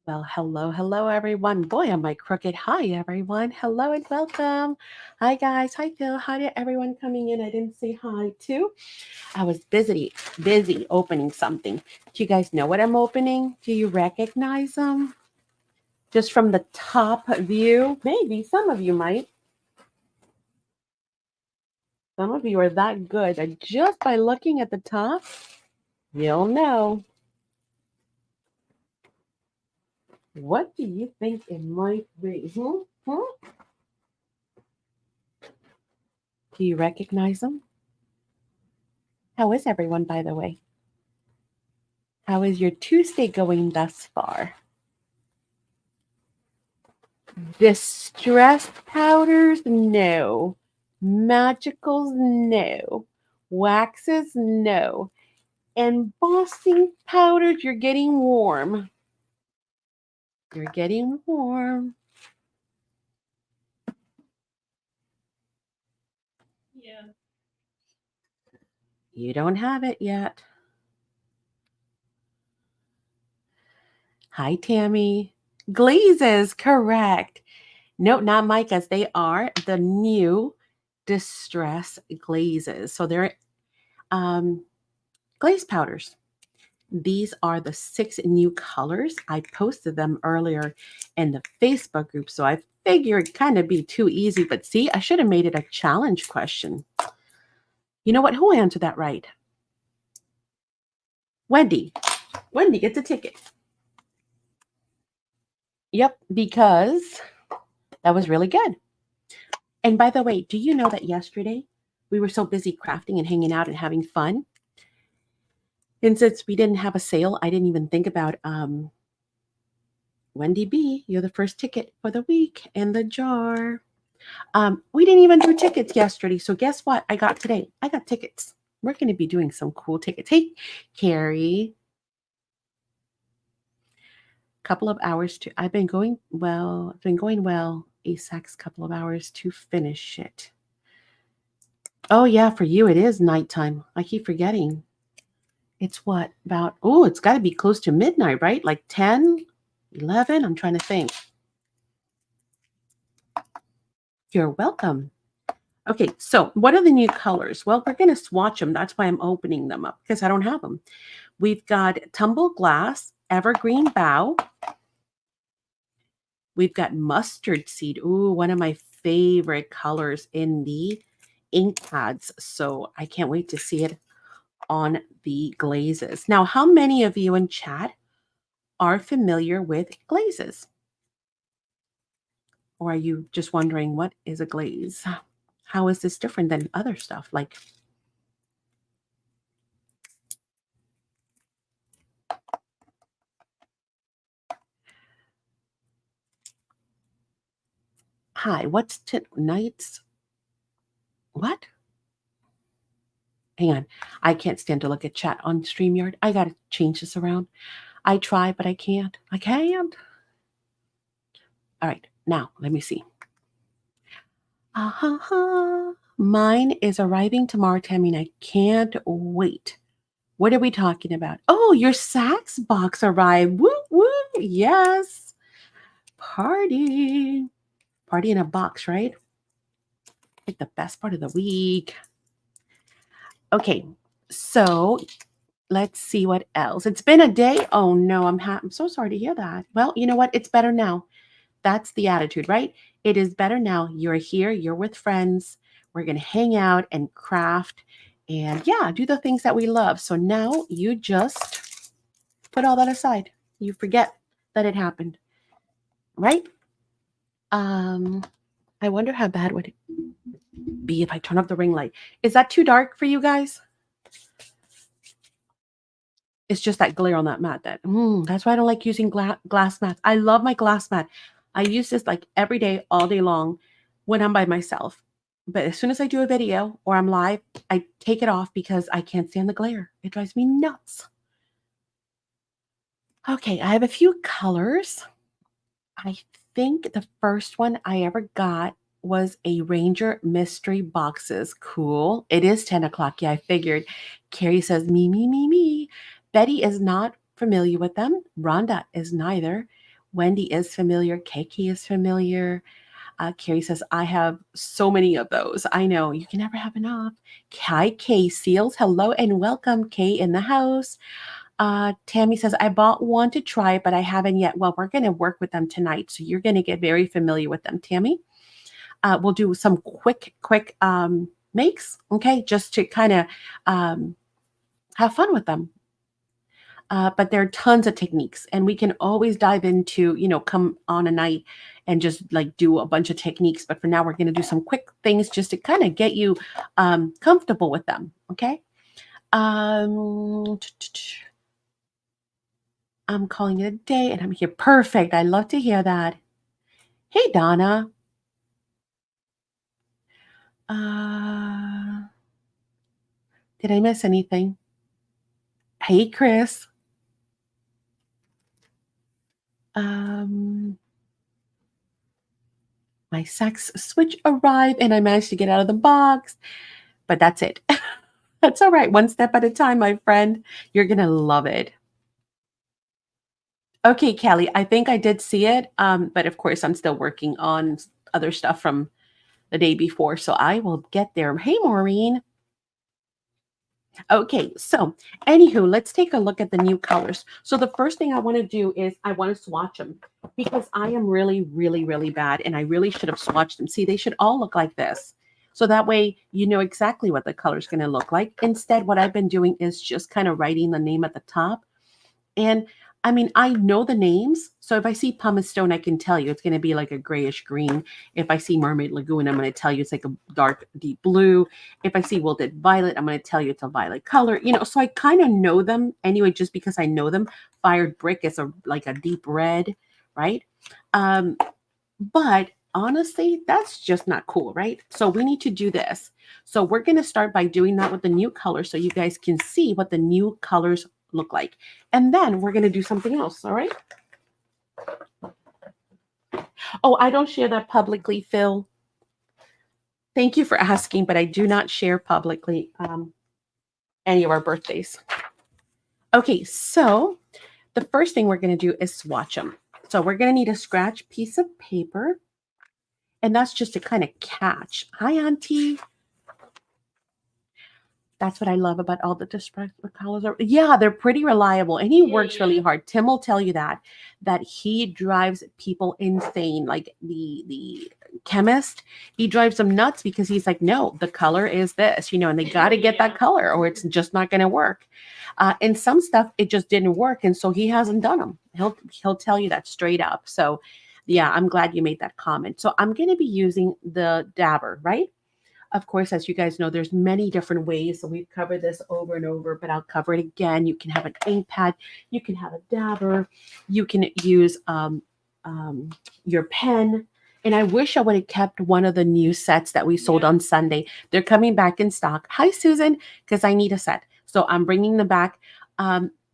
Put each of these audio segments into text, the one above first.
Well, hello, everyone. Boy, am I crooked. Hi, everyone. Hello and welcome. Hi, guys. Hi, Phil. Hi to everyone coming in. I didn't say hi to. I was busy opening something. Do you guys know what I'm opening? Do you recognize them? Just from the top view? Maybe. Some of you might. Some of you are that good. And just by looking at the top, you'll know. What do you think it might be? Do you recognize them? How is everyone, by the way? How is your Tuesday going thus far? Distressed powders? No. Magicals? No. Waxes? No. Embossing powders? You're getting warm. You're getting warm. Yeah. You don't have it yet. Hi, Tammy. Glazes, correct. No, not micas. They are the new Distress Glazes. So they're glaze powders. These are the 6 new colors. I posted them earlier in the Facebook group, so I figured it'd kind of be too easy. But see, I should have made it a challenge question. You know what? Who answered that right? Wendy. Wendy gets a ticket. Yep, because that was really good. And by the way, do you know that yesterday we were so busy crafting and hanging out and having fun? And since we didn't have a sale, I didn't even think about Wendy B. You're the first ticket for the week in the jar. We didn't even do tickets yesterday. So guess what I got today? I got tickets. We're going to be doing some cool tickets. Hey, Carrie. Couple of hours to, I've been going well, ASAC's couple of hours to finish it. Oh yeah, for you it is nighttime. I keep forgetting. It's what, about, oh, it's got to be close to midnight, right? Like 10, 11? I'm trying to think. You're welcome. Okay, so what are the new colors? Well, we're going to swatch them. That's why I'm opening them up, because I don't have them. We've got Tumble Glass, Evergreen Bough. We've got Mustard Seed. Ooh, one of my favorite colors in the ink pads. So I can't wait to see it on the glazes. Now, how many of you in chat are familiar with glazes? Or are you just wondering, what is a glaze? How is this different than other stuff? Like, hi, what's nights? What? Hang on. I can't stand to look at chat on StreamYard. I got to change this around. I try, but I can't. I can't. All right. Now, let me see. Mine is arriving tomorrow, Tammy, and I can't wait. What are we talking about? Oh, your Saks box arrived. Woo, woo. Yes. Party. Party in a box, right? Like the best part of the week. Okay. So let's see what else. It's been a day. Oh no, I'm so sorry to hear that. Well, you know what? It's better now. That's the attitude, right? It is better now. You're here, you're with friends. We're going to hang out and craft and yeah, do the things that we love. So now you just put all that aside. You forget that it happened, right? I wonder how bad would it be if I turn off the ring light. Is that too dark for you guys? It's just that glare on that mat. That's why I don't like using glass mats. I love my glass mat. I use this like every day, all day long when I'm by myself. But as soon as I do a video or I'm live, I take it off because I can't stand the glare. It drives me nuts. Okay, I have a few colors. I think the first one I ever got was a Ranger Mystery Boxes. Cool. It is 10 o'clock. Yeah, I figured. Carrie says, me, me, me, me. Betty is not familiar with them. Rhonda is neither. Wendy is familiar. KK is familiar. Carrie says, I have so many of those. I know you can never have enough. Hi, Kay Seals. Hello and welcome. Kay in the house. Tammy says, I bought one to try, but I haven't yet. Well, we're going to work with them tonight. So you're going to get very familiar with them, Tammy. We'll do some quick makes, okay, just to kind of have fun with them. But there are tons of techniques, and we can always dive into, come on a night and just like do a bunch of techniques. But for now, we're going to do some quick things just to kind of get you comfortable with them, okay? I'm calling it a day, and I'm here. Perfect. I love to hear that. Hey, Donna. Did I miss anything? Hey, Chris. My Saks switch arrived and I managed to get out of the box, but that's it. That's all right. One step at a time, my friend. You're going to love it. Okay, Kelly, I think I did see it. But of course, I'm still working on other stuff from the day before, so I will get there. Hey, Maureen. Okay, so anywho, let's take a look at the new colors. So the first thing I want to do is I want to swatch them because I am really, really, really bad and I really should have swatched them. See, they should all look like this. So that way you know exactly what the color is going to look like. Instead, what I've been doing is just kind of writing the name at the top. And I mean, I know the names. So if I see pumice stone, I can tell you it's going to be like a grayish green. If I see mermaid lagoon, I'm going to tell you it's like a dark, deep blue. If I see wilted violet, I'm going to tell you it's a violet color. So I kind of know them anyway, just because I know them. Fired brick is like a deep red, right? But honestly, that's just not cool, right? So we need to do this. So we're going to start by doing that with the new color so you guys can see what the new colors look like. And then we're going to do something else, all right? Oh, I don't share that publicly, Phil. Thank you for asking, but I do not share publicly any of our birthdays. Okay, so the first thing we're going to do is swatch them. So we're going to need a scratch piece of paper. And that's just to kind of catch. Hi, Auntie. That's what I love about all the dispersive colors. Yeah, they're pretty reliable. And he works really hard. Tim will tell you that he drives people insane. Like the chemist, he drives them nuts because he's like, no, the color is this, and they got to get that color or it's just not going to work. And some stuff, it just didn't work. And so he hasn't done them. He'll tell you that straight up. So yeah, I'm glad you made that comment. So I'm going to be using the dabber, right? Of course, as you guys know, there's many different ways. So we've covered this over and over, but I'll cover it again. You can have an ink pad. You can have a dabber. You can use your pen. And I wish I would have kept one of the new sets that we sold on Sunday. They're coming back in stock. Hi, Susan, because I need a set. So I'm bringing them back.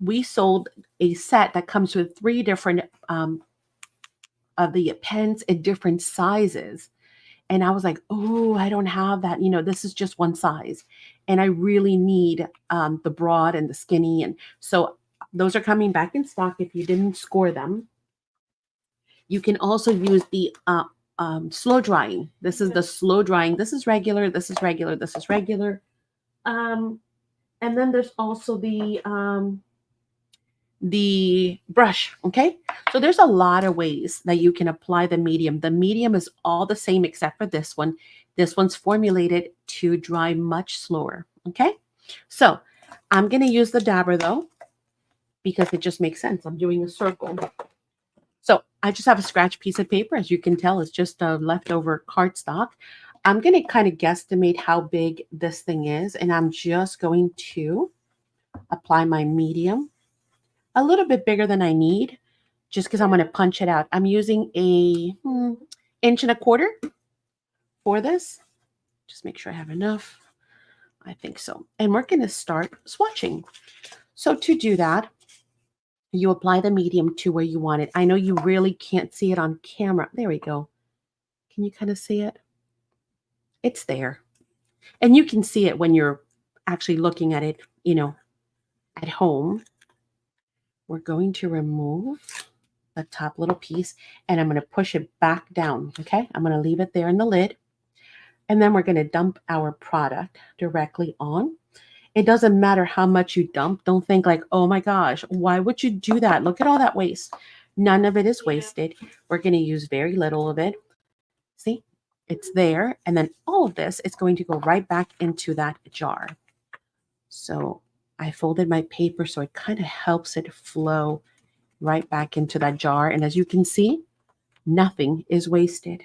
We sold a set that comes with 3 different of the pens in different sizes. And I was like, oh, I don't have that. This is just one size. And I really need the broad and the skinny. And so those are coming back in stock if you didn't score them. You can also use the slow drying. This is the slow drying. This is regular. This is regular. This is regular. Um, and then there's also the brush. Okay, so there's a lot of ways that you can apply the medium. The medium is all the same except for this one. This one's formulated to dry much slower. Okay, so I'm going to use the dabber though because it just makes sense. I'm doing a circle. So I just have a scratch piece of paper. As you can tell, it's just a leftover cardstock. I'm going to kind of guesstimate how big this thing is, and I'm just going to apply my medium a little bit bigger than I need, just because I'm going to punch it out. I'm using a 1.25 inch for this. Just make sure I have enough. I think so. And we're going to start swatching. So to do that, you apply the medium to where you want it. I know you really can't see it on camera. There we go. Can you kind of see it? It's there. And you can see it when you're actually looking at it, at home. We're going to remove the top little piece and I'm going to push it back down. Okay. I'm going to leave it there in the lid. And then we're going to dump our product directly on. It doesn't matter how much you dump. Don't think like, oh my gosh, why would you do that? Look at all that waste. None of it is wasted. We're going to use very little of it. See, it's there. And then all of this is going to go right back into that jar. So I folded my paper so it kind of helps it flow right back into that jar. And as you can see, nothing is wasted.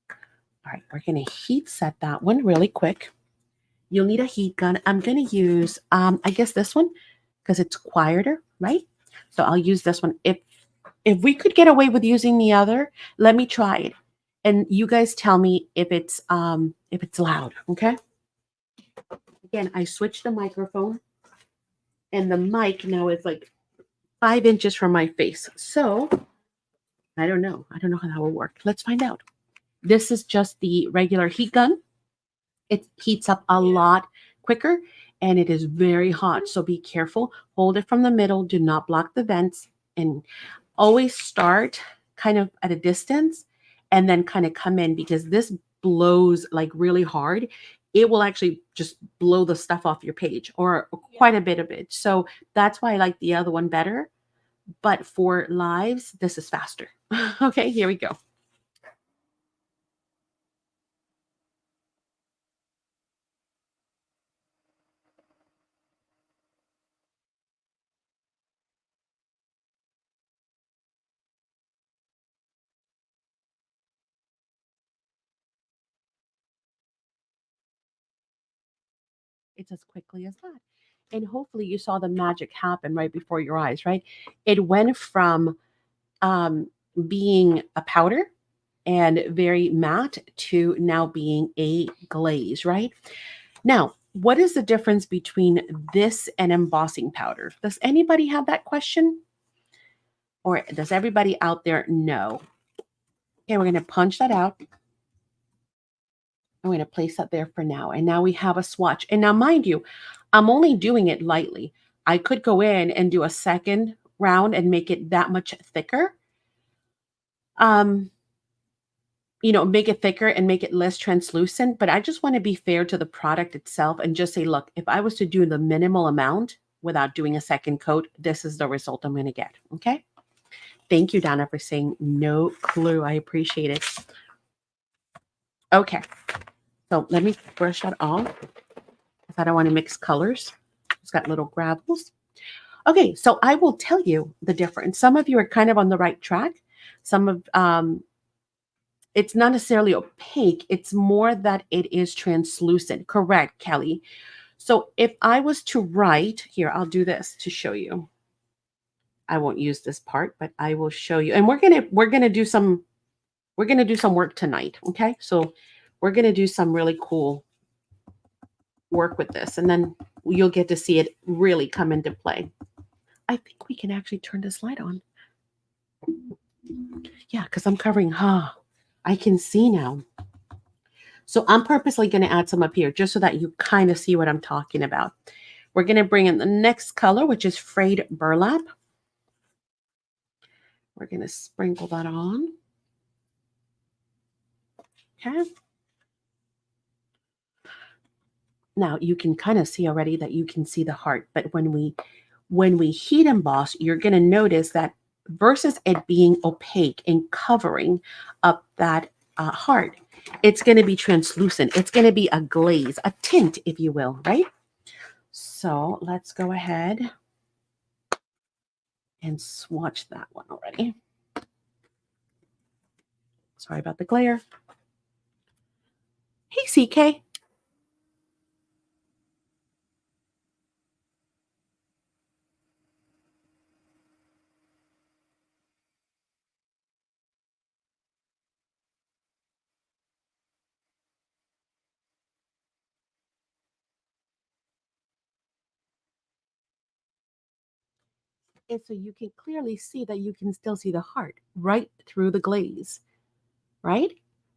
All right, we're going to heat set that one really quick. You'll need a heat gun. I'm going to use, I guess this one, because it's quieter, right? So I'll use this one. If we could get away with using the other, let me try it. And you guys tell me if it's loud, okay? Again, I switched the microphone, and the mic now is like 5 inches from my face. So I don't know. I don't know how that will work. Let's find out. This is just the regular heat gun. It heats up a lot quicker and it is very hot. So be careful. Hold it from the middle. Do not block the vents and always start kind of at a distance and then kind of come in because this blows like really hard. It will actually just blow the stuff off your page or quite a bit of it. So that's why I like the other one better. But for lives, this is faster. Okay, here we go. It's as quickly as that. And hopefully you saw the magic happen right before your eyes, right? It went from being a powder and very matte to now being a glaze, right? Now, what is the difference between this and embossing powder? Does anybody have that question? Or does everybody out there know? Okay, we're going to punch that out. I'm going to place that there for now. And now we have a swatch. And now, mind you, I'm only doing it lightly. I could go in and do a second round and make it that much thicker. Make it thicker and make it less translucent. But I just want to be fair to the product itself and just say, look, if I was to do the minimal amount without doing a second coat, this is the result I'm going to get. Okay. Thank you, Donna, for saying no clue. I appreciate it. Okay. So let me brush that off. I don't want to mix colors. It's got little gravels. Okay, so I will tell you the difference. Some of you are kind of on the right track. Some of it's not necessarily opaque. It's more that it is translucent. Correct, Kelly. So if I was to write here, I'll do this to show you. I won't use this part, but I will show you. And we're gonna do some work tonight. Okay, so we're gonna do some really cool work with this, and then you'll get to see it really come into play. I think we can actually turn this light on. Yeah, because I'm covering. I can see now. So I'm purposely going to add some up here just so that you kind of see what I'm talking about. We're going to bring in the next color, which is frayed burlap. We're going to sprinkle that on. Okay. Now you can kind of see already that you can see the heart, but when we heat emboss, you're going to notice that versus it being opaque and covering up that heart, it's going to be translucent. It's going to be a glaze, a tint, if you will, right? So let's go ahead and swatch that one already. Sorry about the glare. Hey, CK. And so you can clearly see that you can still see the heart right through the glaze, right?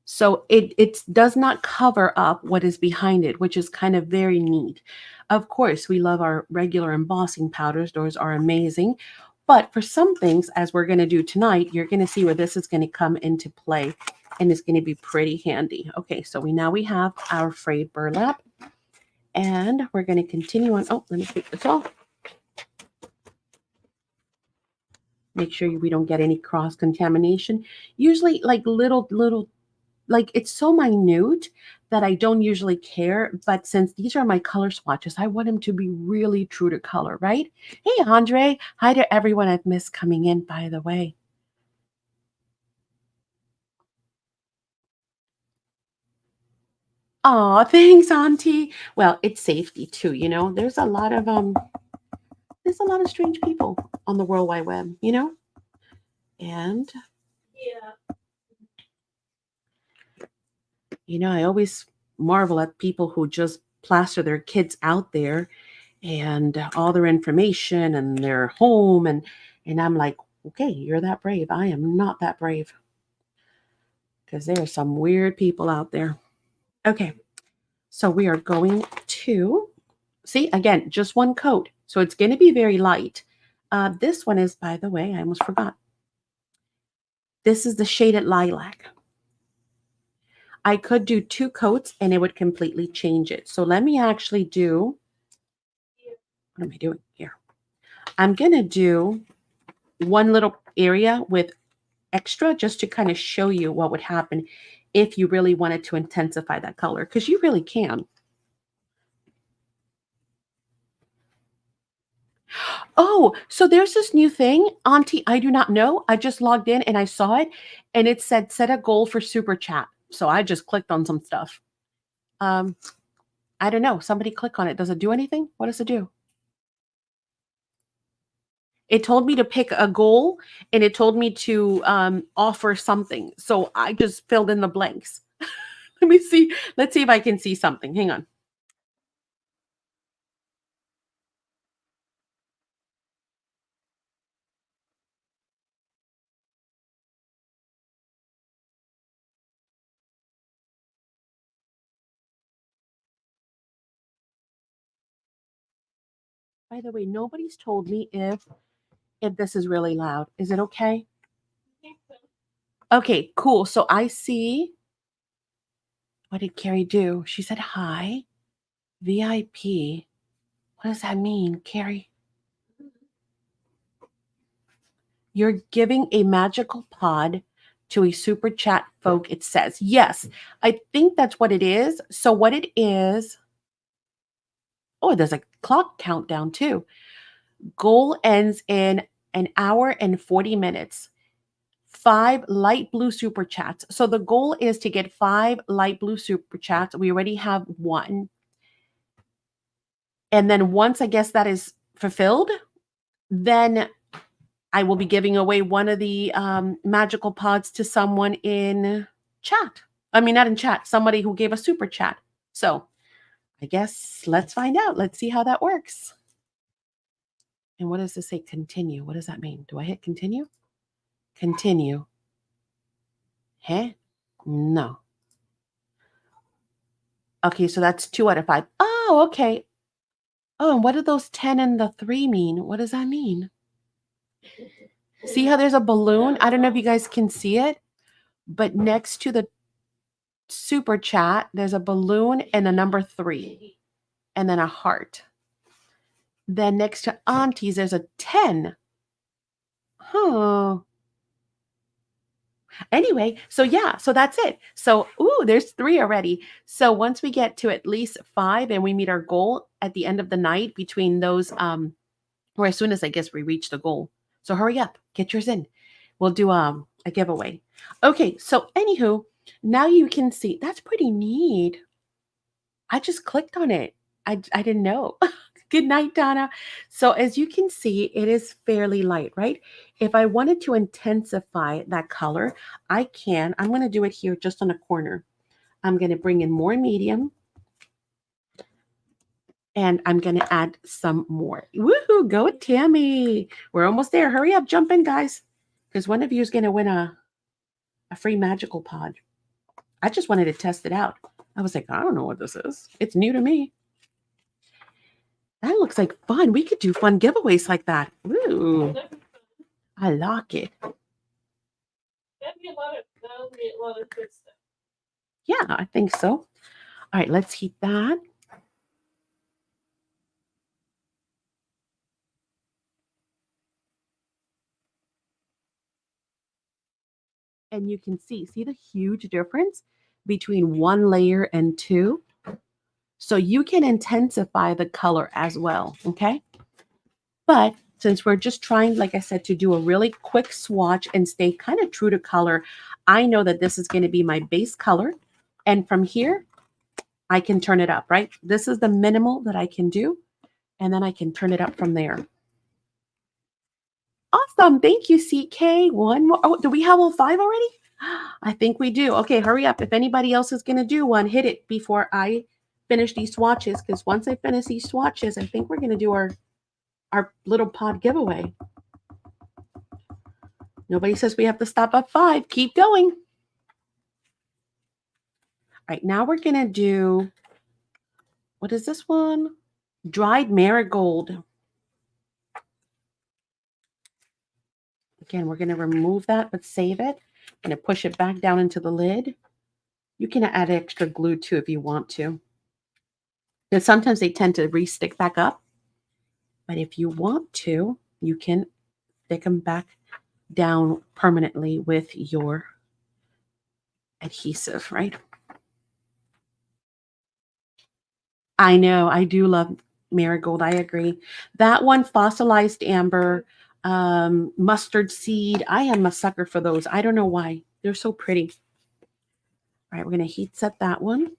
So it does not cover up what is behind it, which is kind of very neat. Of course, we love our regular embossing powders. Those are amazing. But for some things, as we're going to do tonight, you're going to see where this is going to come into play and it's going to be pretty handy. Okay, so we have our frayed burlap and we're going to continue on. Oh, let me take this off. Make sure we don't get any cross contamination. Usually like little, like it's so minute that I don't usually care. But since these are my color swatches, I want them to be really true to color, right? Hey, Andre. Hi to everyone I've missed coming in, by the way. Oh, thanks, Auntie. Well, it's safety too, you know. There's a lot of strange people on the World Wide Web, you know? And I always marvel at people who just plaster their kids out there and all their information and their home and I'm like, okay, you're that brave. I am not that brave because there are some weird people out there. Okay, so we are going to see again just one coat, so it's going to be very light. This one is, by the way, I almost forgot. This is the shaded lilac. I could do 2 coats and it would completely change it. So let me actually do. What am I doing here? I'm going to do one little area with extra just to kind of show you what would happen if you really wanted to intensify that color, because you really can. Oh, so there's this new thing, Auntie. I do not know. I just logged in and I saw it and it said set a goal for super chat. So I just clicked on some stuff. Um, I don't know. Somebody click on it. Does it do anything? What does it do? It told me to pick a goal and it told me to offer something. So I just filled in the blanks. Let me see. Let's see if I can see something. Hang on. By the way, nobody's told me if this is really loud. Is it okay? Okay, cool. So I see. What did Carrie do? She said hi. VIP. What does that mean, Carrie? You're giving a magical pod to a super chat folk, it says. Yes, I think that's what it is. So what it is, oh, there's a clock countdown too. Goal ends in an hour and 40 minutes. 5 light blue super chats. So the goal is to get 5 light blue super chats. We already have 1. And then once I guess that is fulfilled, then I will be giving away one of the magical pods to someone in chat. I mean, not in chat, somebody who gave a super chat. So I guess let's find out. Let's see how that works. And what does this say? Continue. What does that mean? Do I hit continue? Continue. Huh? No. Okay, so that's 2 out of 5. Oh, okay. Oh, and what do those 10 and the 3 mean? What does that mean? See how there's a balloon? I don't know if you guys can see it, but next to the super chat, there's a balloon and a number 3 and then a heart. Then next to aunties, there's a 10. Huh. Anyway, so yeah, so that's it. So, ooh, there's 3 already. So once we get to at least 5 and we meet our goal at the end of the night between those, or as soon as I guess we reach the goal. So hurry up, get yours in. We'll do a giveaway. Okay, so anywho, now you can see that's pretty neat. I just clicked on it. I didn't know. Good night, Donna. So as you can see, it is fairly light, right? If I wanted to intensify that color, I can. I'm going to do it here just on a corner. I'm going to bring in more medium. And I'm going to add some more. Woohoo, go Tammy. We're almost there. Hurry up, jump in, guys. Because one of you is going to win a free magical pod. I just wanted to test it out. I was like, I don't know what this is. It's new to me. That looks like fun. We could do fun giveaways like that. Ooh, I like it. That'd be a lot of good stuff. Yeah, I think so. All right, let's heat that. And you can see the huge difference between 1 layer and 2. So you can intensify the color as well, okay? But since we're just trying, like I said, to do a really quick swatch and stay kind of true to color, I know that this is going to be my base color. And from here, I can turn it up, right? This is the minimal that I can do. And then I can turn it up from there. Awesome. Thank you, CK. One more. Oh, do we have all 5 already? I think we do. Okay, hurry up. If anybody else is going to do one, hit it before I finish these swatches. Because once I finish these swatches, I think we're going to do our little pod giveaway. Nobody says we have to stop at 5. Keep going. All right, now we're going to do, what is this one? Dried marigold. Again, we're going to remove that, but save it. I'm going to push it back down into the lid. You can add extra glue too if you want to. Because sometimes they tend to re-stick back up. But if you want to, you can stick them back down permanently with your adhesive, right? I know, I do love marigold. I agree. That one, fossilized amber, mustard seed. I am a sucker for those. I don't know why. They're so pretty. All right, we're going to heat set that one.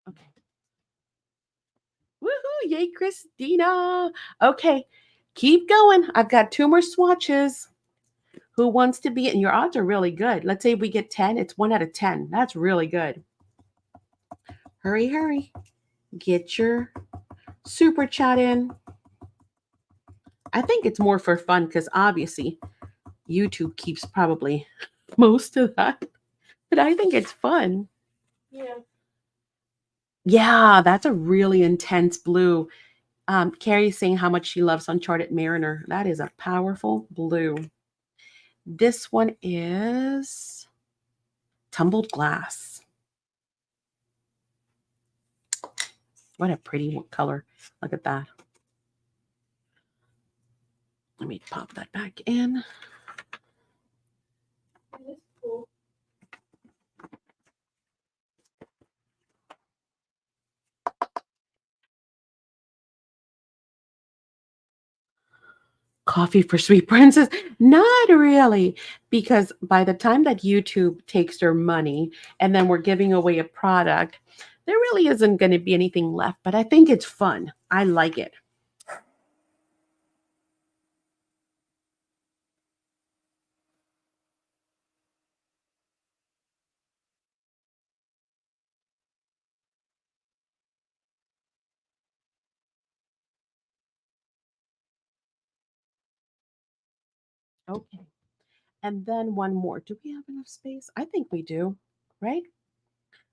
Okay. Woohoo! Yay, Christina. Okay, keep going. I've got 2 more swatches. Who wants to be it? And your odds are really good. Let's say we get 10. It's 1 out of 10. That's really good. Hurry, hurry. Get your super chat in. I think it's more for fun because obviously YouTube keeps probably most of that. But I think it's fun. Yeah. Yeah, that's a really intense blue. Carrie's saying how much she loves Uncharted Mariner. That is a powerful blue. This one is tumbled glass. What a pretty color. Look at that. Let me pop that back in. That's cool. Coffee for Sweet Princess? Not really, because by the time that YouTube takes their money and then we're giving away a product, there really isn't going to be anything left. But I think it's fun. I like it. Okay. And then one more. Do we have enough space? I think we do, right?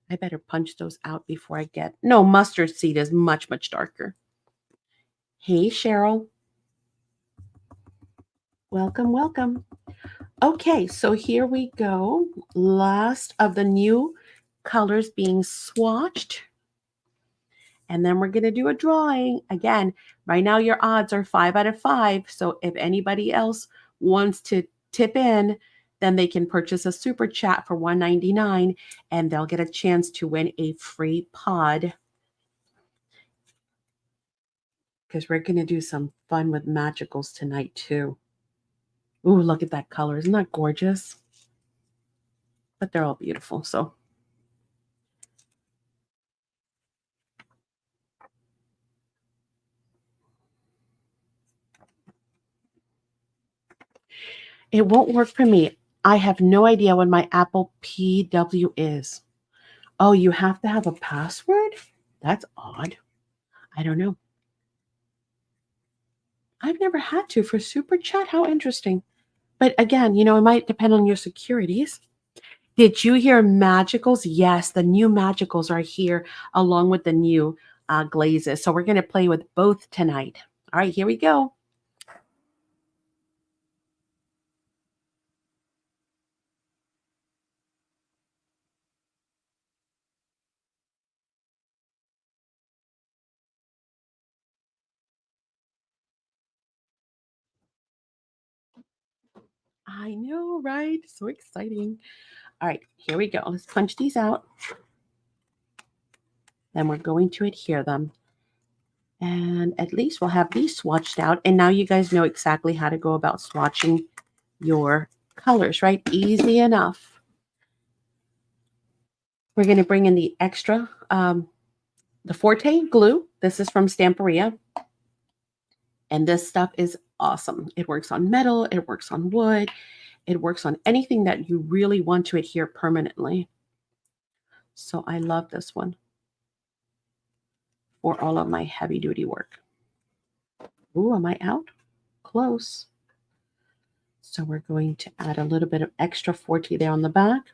I better punch those out before I get. No, mustard seed is much, much darker. Hey, Cheryl. Welcome, welcome. Okay, so here we go. Last of the new colors being swatched. And then we're going to do a drawing. Again, right now your odds are 5 out of 5. So if anybody else wants to tip in, then they can purchase a super chat for $1.99 and they'll get a chance to win a free pod. Because we're going to do some fun with magicals tonight too. Ooh, look at that color. Isn't that gorgeous? But they're all beautiful. So it won't work for me. I have no idea what my Apple PW is. Oh, you have to have a password? That's odd. I don't know. I've never had to for Super Chat. How interesting. But again, it might depend on your securities. Did you hear Magicals? Yes, the new Magicals are here along with the new glazes. So we're going to play with both tonight. All right, here we go. I know, right? So exciting. All right, here we go. Let's punch these out. Then we're going to adhere them. And at least we'll have these swatched out. And now you guys know exactly how to go about swatching your colors, right? Easy enough. We're going to bring in the extra, the Forte glue. This is from Stamperia. And this stuff is awesome. It works on metal. It works on wood. It works on anything that you really want to adhere permanently. So I love this one for all of my heavy duty work. Ooh, am I out? Close. So we're going to add a little bit of extra Forte there on the back.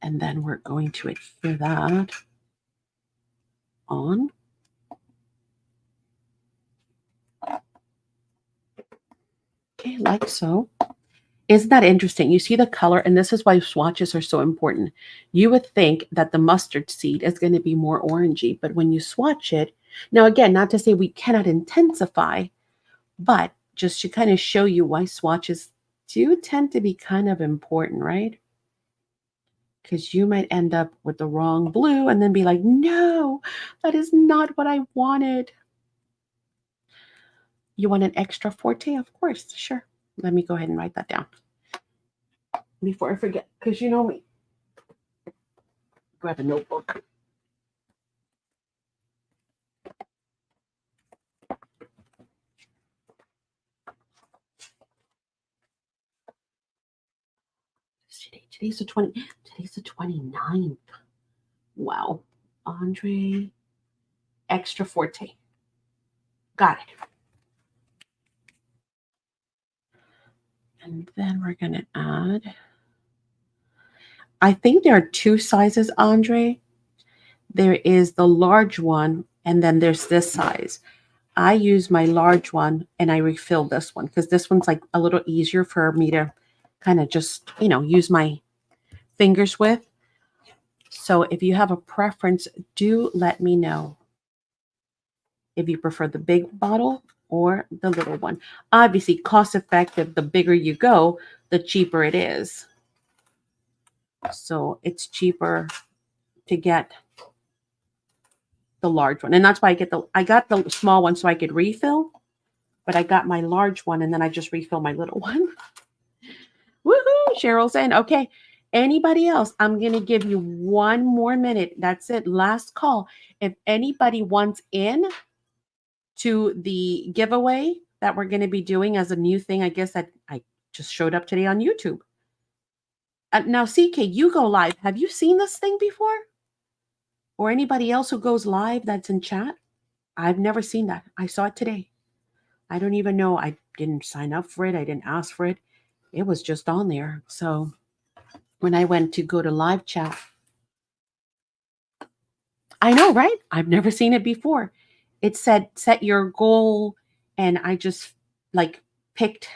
And then we're going to adhere that on. Okay, like so. Isn't that interesting? You see the color, and this is why swatches are so important. You would think that the mustard seed is going to be more orangey, but when you swatch it, now again, not to say we cannot intensify, but just to kind of show you why swatches do tend to be kind of important, right? Because you might end up with the wrong blue and then be like, no, that is not what I wanted. You want an extra Forte? Of course, sure. Let me go ahead and write that down before I forget, because you know me. Grab a notebook. Today's the 29th. Wow. Andre, extra Forte. Got it. And then we're going to add, I think there are two sizes, Andre. There is the large one, and then there's this size. I use my large one, and I refill this one because this one's like a little easier for me to kind of just, use my fingers with. So if you have a preference, do let me know if you prefer the big bottle or the little one. Obviously, cost effective, the bigger you go, the cheaper it is. So it's cheaper to get the large one. And that's why I got the small one so I could refill, but I got my large one and then I just refill my little one. Woohoo! Cheryl's in. Okay. Anybody else? I'm going to give you one more minute. That's it. Last call. If anybody wants in to the giveaway that we're going to be doing as a new thing, I guess that I just showed up today on YouTube. Now, CK, you go live. Have you seen this thing before? Or anybody else who goes live that's in chat? I've never seen that. I saw it today. I don't even know. I didn't sign up for it. I didn't ask for it. It was just on there. So when I went to go to live chat, I know, right? I've never seen it before. It said set your goal, and I just like picked,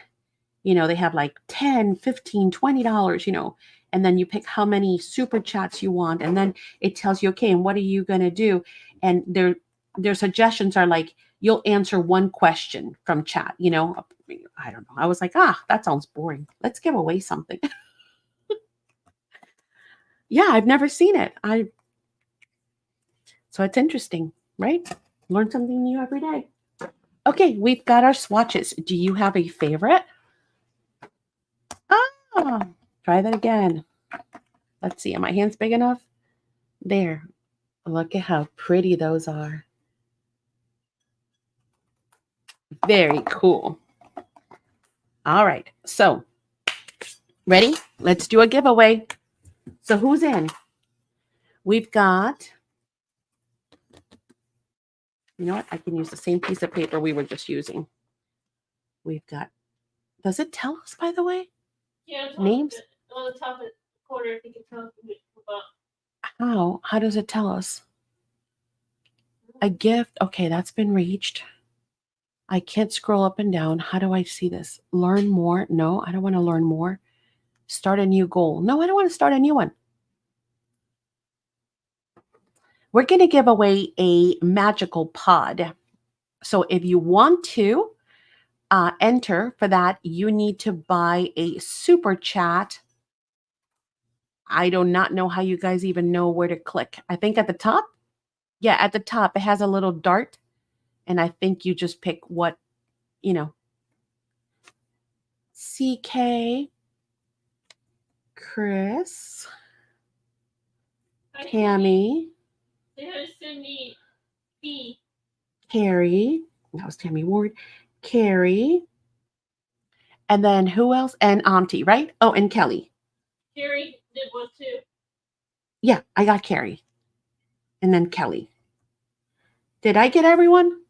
they have like 10, 15, $20, and then you pick how many super chats you want, and then it tells you, okay, and what are you going to do? And their suggestions are like, you'll answer one question from chat, I don't know. I was like, that sounds boring. Let's give away something. Yeah, I've never seen it. So it's interesting, right? Learn something new every day. Okay, we've got our swatches. Do you have a favorite? Try that again. Let's see. Are my hands big enough? There. Look at how pretty those are. Very cool. All right. So, ready? Let's do a giveaway. So, who's in? We've got, you know what? I can use the same piece of paper we were just using. We've got, does it tell us, by the way? Yeah, names? On the top of the corner, I think it tells you about. How? How does it tell us? A gift. Okay, that's been reached. I can't scroll up and down. How do I see this? Learn more. No, I don't want to learn more. Start a new goal. No, I don't want to start a new one. We're going to give away a magical pod. So if you want to enter for that, you need to buy a super chat. I do not know how you guys even know where to click. I think at the top. Yeah, at the top, it has a little dart. And I think you just pick what, CK, Chris, Tammy, They had to send me B. Carrie. That was Tammy Ward. Carrie. And then who else? And Auntie, right? Oh, and Kelly. Carrie did one too. Yeah, I got Carrie. And then Kelly. Did I get everyone?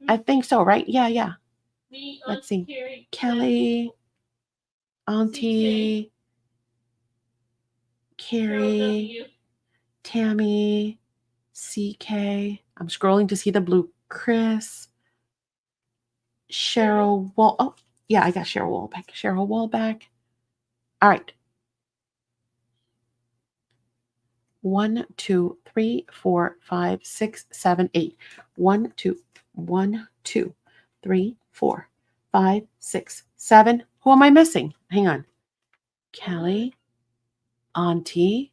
I think so, right? Yeah. Me, Let's see. Carrie, Kelly, Auntie, Carrie, Tammy, CK. I'm scrolling to see the blue. Chris, Cheryl Wall. Oh, yeah, I got Cheryl Wallback. Cheryl Wallback. All right. 1, 2, 3, 4, 5, 6, 7, 8. 1, 2, 1, 2, 3, 4, 5, 6, 7. Who am I missing? Hang on. Kelly, Auntie,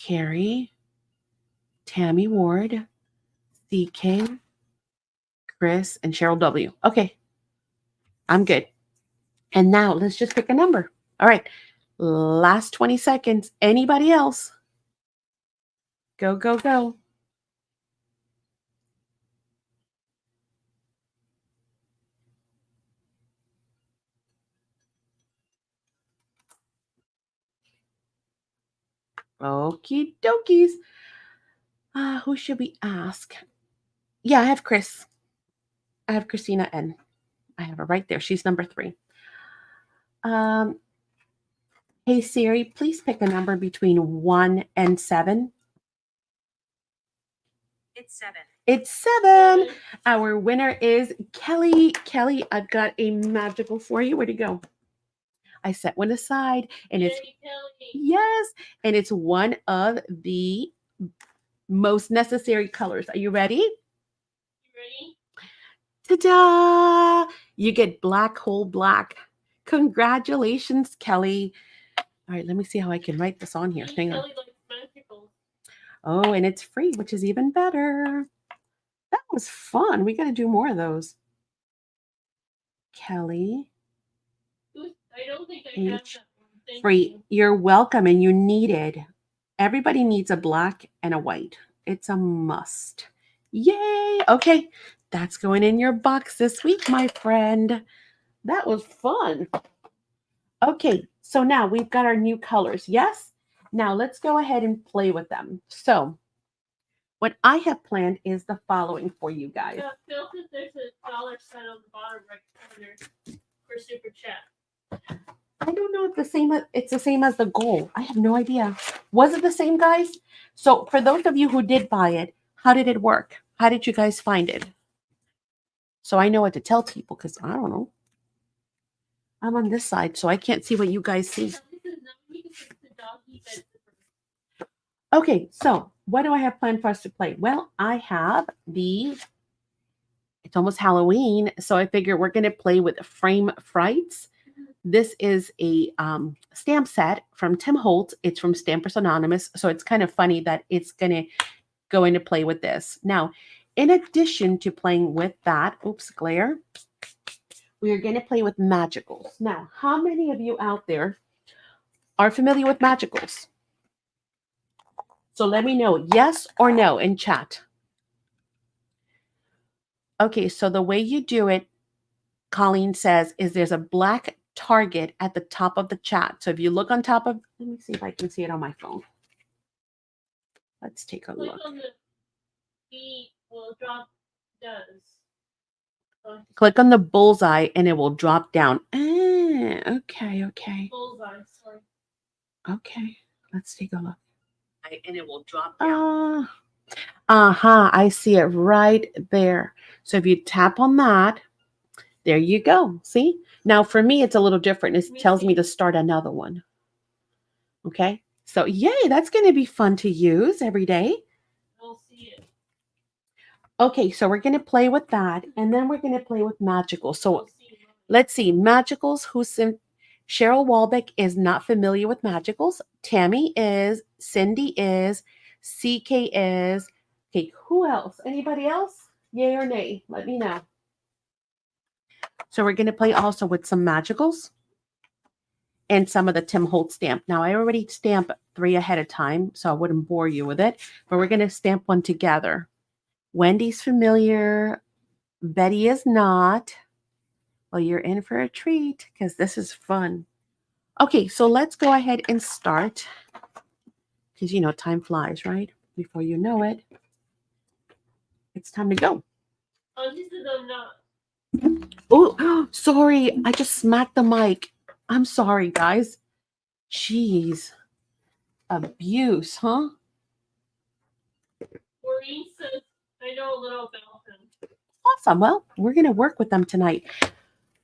Carrie, Tammy Ward, CK, Chris, and Cheryl W. Okay. I'm good. And now let's just pick a number. All right. Last 20 seconds. Anybody else? Go, go, go. Okie dokies. Who should we ask? Yeah, I have Chris. I have Christina N. I have her right there. She's number 3. Hey Siri, please pick a number between 1 and 7. It's 7. It's 7. Our winner is Kelly. Kelly, I've got a magical for you. Where'd it go? I set one aside, and it's yes, and it's one of the most necessary colors. Are you ready? Ready? Ta-da! You get black hole black. Congratulations, Kelly. All right, let me see how I can write this on here. Hang on. Oh, and it's free, which is even better. That was fun. We got to do more of those. Kelly. I don't think I have that one. Free. You're welcome, and you need it. Everybody needs a black and a white. It's a must. Yay! Okay, that's going in your box this week, my friend. That was fun. Okay, so now we've got our new colors. Yes? Now let's go ahead and play with them. So what I have planned is the following for you guys. Yeah, Phil said there's a dollar sign on the bottom right corner for super chat. I don't know if it's the same as the goal. I have no idea. Was it the same, guys? So for those of you who did buy it, how did it work? How did you guys find it? So I know what to tell people because I don't know. I'm on this side, so I can't see what you guys see. Okay, so what do I have planned for us to play? Well, I have it's almost Halloween, so I figure we're going to play with Frame Frights. This is a stamp set from Tim Holtz. It's from Stampers Anonymous, so it's kind of funny that it's going to go into play with this. Now, in addition to playing with that, oops, glare, we are going to play with Magicals. Now, how many of you out there are familiar with Magicals? So let me know yes or no in chat. Okay, so the way you do it, Colleen says, is there's a black target at the top of the chat. So if you look on top of, let me see if I can see it on my phone. Let's take a Click look. on the B will drop does. Click on the bullseye and it will drop down. Okay. Bullseye, sorry. Okay, let's take a look. And it will drop down. I see it right there. So if you tap on that, there you go. See? Now for me, it's a little different. It tells me to start another one. Okay. So yay, that's going to be fun to use every day. We'll see it. Okay, so we're going to play with that. And then we're going to play with Magicals. So let's see. Magicals, Cheryl Walbeck is not familiar with Magicals. Tammy is. Cindy is. CK is. Okay, who else? Anybody else? Yay or nay? Let me know. So we're going to play also with some Magicals and some of the Tim Holtz stamp. Now, I already stamped 3 ahead of time, so I wouldn't bore you with it, but we're going to stamp one together. Wendy's familiar. Betty is not. Well, you're in for a treat because this is fun. Okay, so let's go ahead and start because, you know, time flies, right? Before you know it, it's time to go. Oh, this is a not. Oh, sorry. I just smacked the mic. I'm sorry, guys. Jeez. Abuse, huh? Maureen says, I know a little about him. Awesome. Well, we're going to work with them tonight.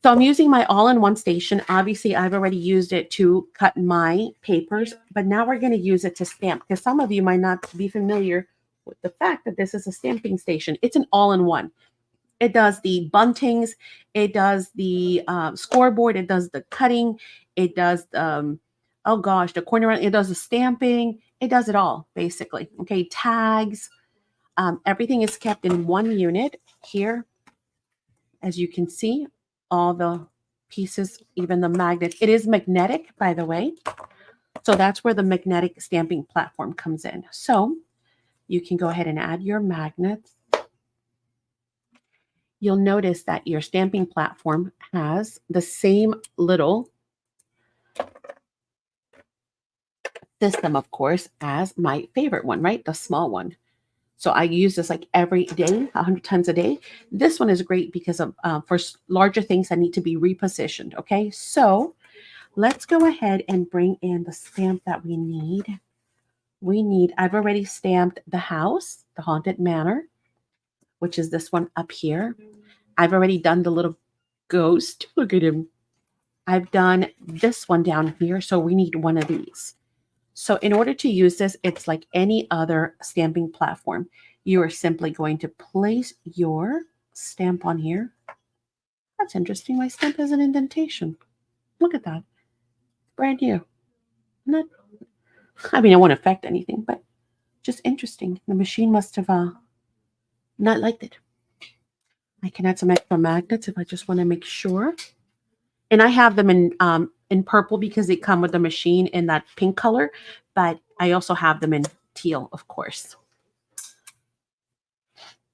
So I'm using my all-in-one station. Obviously, I've already used it to cut my papers, but now we're going to use it to stamp because some of you might not be familiar with the fact that this is a stamping station. It's an all-in-one. It does the buntings. It does the scoreboard. It does the cutting. It does, oh gosh, the corner. It does the stamping. It does it all, basically. Okay, tags. Everything is kept in one unit here. As you can see, all the pieces, even the magnet. It is magnetic, by the way. So that's where the magnetic stamping platform comes in. So you can go ahead and add your magnets. You'll notice that your stamping platform has the same little system, of course, as my favorite one, right? The small one. So I use this like every day, 100 times a day. This one is great because of for larger things that need to be repositioned. Okay, so let's go ahead and bring in the stamp that we need. I've already stamped the house, the Haunted Manor, which is this one up here. I've already done the little ghost. Look at him. I've done this one down here, so we need one of these. So in order to use this, it's like any other stamping platform. You are simply going to place your stamp on here. That's interesting. My stamp has an indentation. Look at that. Brand new. Not, I mean, it won't affect anything, but just interesting. The machine must have not liked it. I can add some extra magnets if I just want to make sure. And I have them in purple because they come with the machine in that pink color, but I also have them in teal, of course.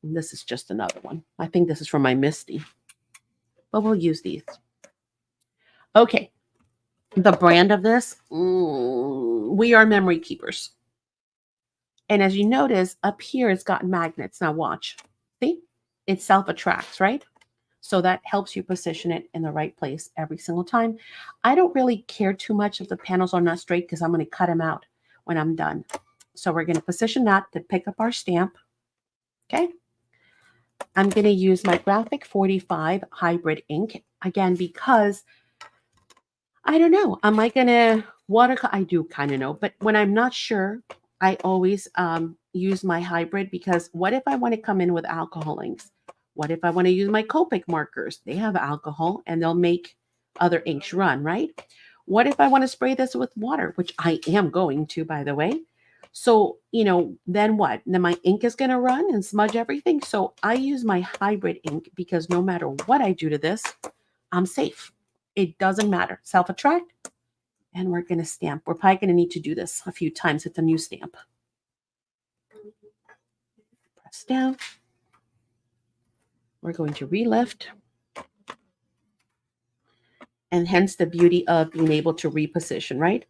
And this is just another one. I think this is for my Misty, but we'll use these. Okay. The brand of this, we are memory keepers. And as you notice, up here it's got magnets. Now watch. See? It self-attracts, right? So that helps you position it in the right place every single time. I don't really care too much if the panels are not straight because I'm going to cut them out when I'm done. So we're going to position that to pick up our stamp. Okay. I'm going to use my Graphic 45 hybrid ink again because I don't know. Am I going to watercolor? I do kind of know, but when I'm not sure, I always use my hybrid because what if I want to come in with alcohol inks? What if I want to use my Copic markers? They have alcohol and they'll make other inks run, right? What if I want to spray this with water, which I am going to, by the way? So, then what? Then my ink is going to run and smudge everything. So I use my hybrid ink because no matter what I do to this, I'm safe. It doesn't matter. Self-attract. And we're going to stamp. We're probably going to need to do this a few times with the new stamp. Press down. We're going to relift. And hence the beauty of being able to reposition, right?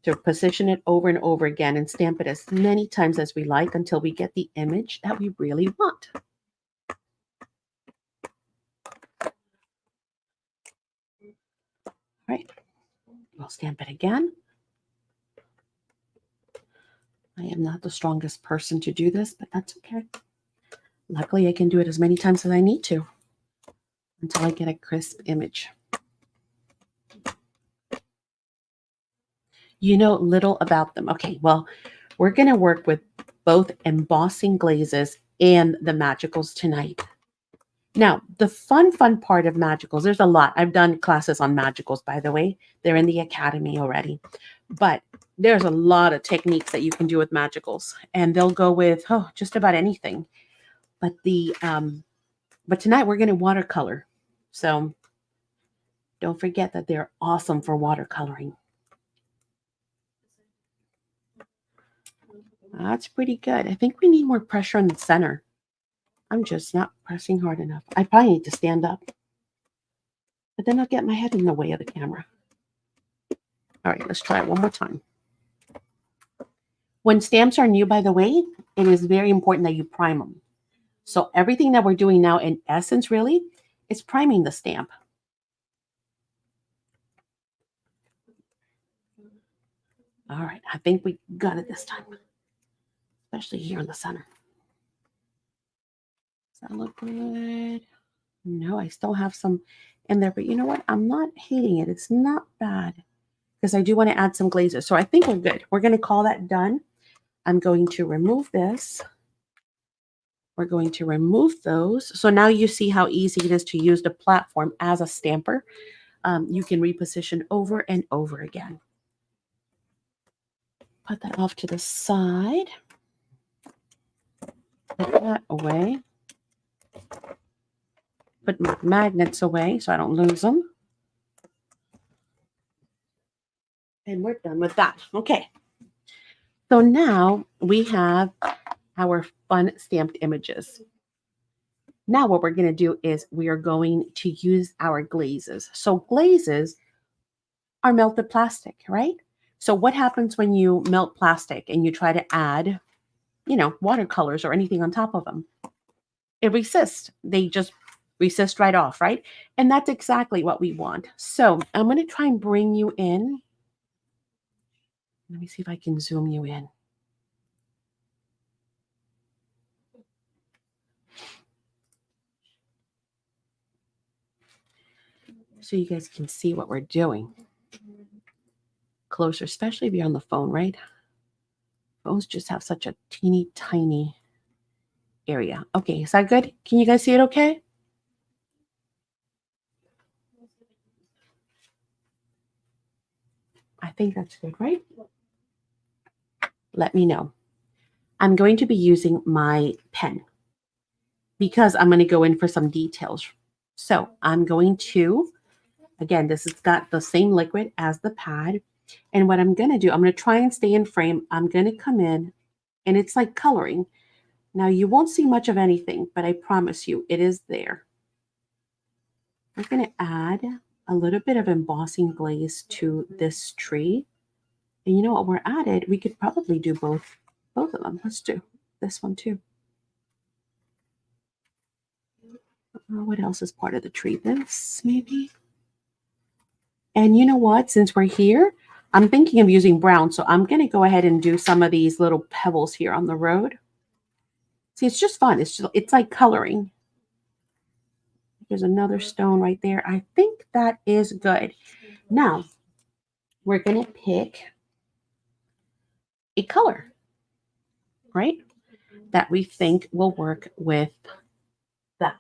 To position it over and over again and stamp it as many times as we like until we get the image that we really want. All right. We'll stamp it again. I am not the strongest person to do this, but that's okay. Luckily, I can do it as many times as I need to until I get a crisp image. You know little about them. Okay, well, we're going to work with both Embossing Glazes and the Magicals tonight. Now, the fun part of Magicals, there's a lot. I've done classes on Magicals, by the way. They're in the academy already. But there's a lot of techniques that you can do with Magicals. And they'll go with, just about anything. But but tonight we're going to watercolor. So don't forget that they're awesome for watercoloring. That's pretty good. I think we need more pressure in the center. I'm just not pressing hard enough. I probably need to stand up. But then I'll get my head in the way of the camera. All right, let's try it one more time. When stamps are new, by the way, it is very important that you prime them. So everything that we're doing now, in essence, really, is priming the stamp. All right, I think we got it this time, especially here in the center. Does that look good? No, I still have some in there, but you know what? I'm not hating it. It's not bad because I do want to add some glazes. So I think we're good. We're going to call that done. I'm going to remove this. We're going to remove those. So now you see how easy it is to use the platform as a stamper. You can reposition over and over again. Put that off to the side. Put that away. Put my magnets away so I don't lose them. And we're done with that. Okay. So now we have our fun stamped images. Now what we're going to do is we are going to use our glazes. So glazes are melted plastic, right? So what happens when you melt plastic and you try to add, watercolors or anything on top of them? It resists. They just resist right off, right? And that's exactly what we want. So I'm going to try and bring you in. Let me see if I can zoom you in. So you guys can see what we're doing. Closer, especially if you're on the phone, right? Phones just have such a teeny tiny area. Okay, is that good? Can you guys see it okay? I think that's good, right? Let me know. I'm going to be using my pen because I'm going to go in for some details. So I'm going to, again, this has got the same liquid as the pad. And what I'm going to do, I'm going to try and stay in frame. I'm going to come in and it's like coloring. Now you won't see much of anything, but I promise you it is there. We're going to add a little bit of embossing glaze to this tree. And you know what, we're at it, we could probably do both Both of them. Let's do this one too. What else is part of the tree? This, maybe. And you know what? Since we're here, I'm thinking of using brown. So I'm going to go ahead and do some of these little pebbles here on the road. See, it's just fun. It's like coloring. There's another stone right there. I think that is good. Now, we're going to pick a color, right? That we think will work with that.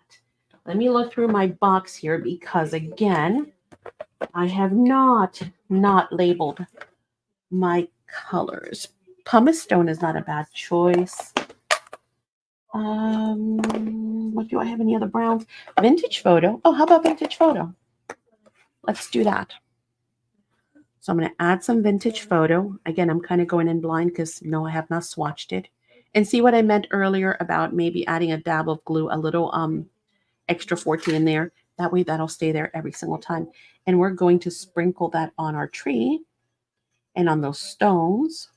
Let me look through my box here because, again, I have not labeled my colors. Pumice stone is not a bad choice. What do I have? Any other browns? Vintage photo. Oh, how about vintage photo? Let's do that. So I'm going to add some vintage photo. Again, I'm kind of going in blind because no, I have not swatched it. And see what I meant earlier about maybe adding a dab of glue, a little extra 14 in there. That way that'll stay there every single time. And we're going to sprinkle that on our tree and on those stones.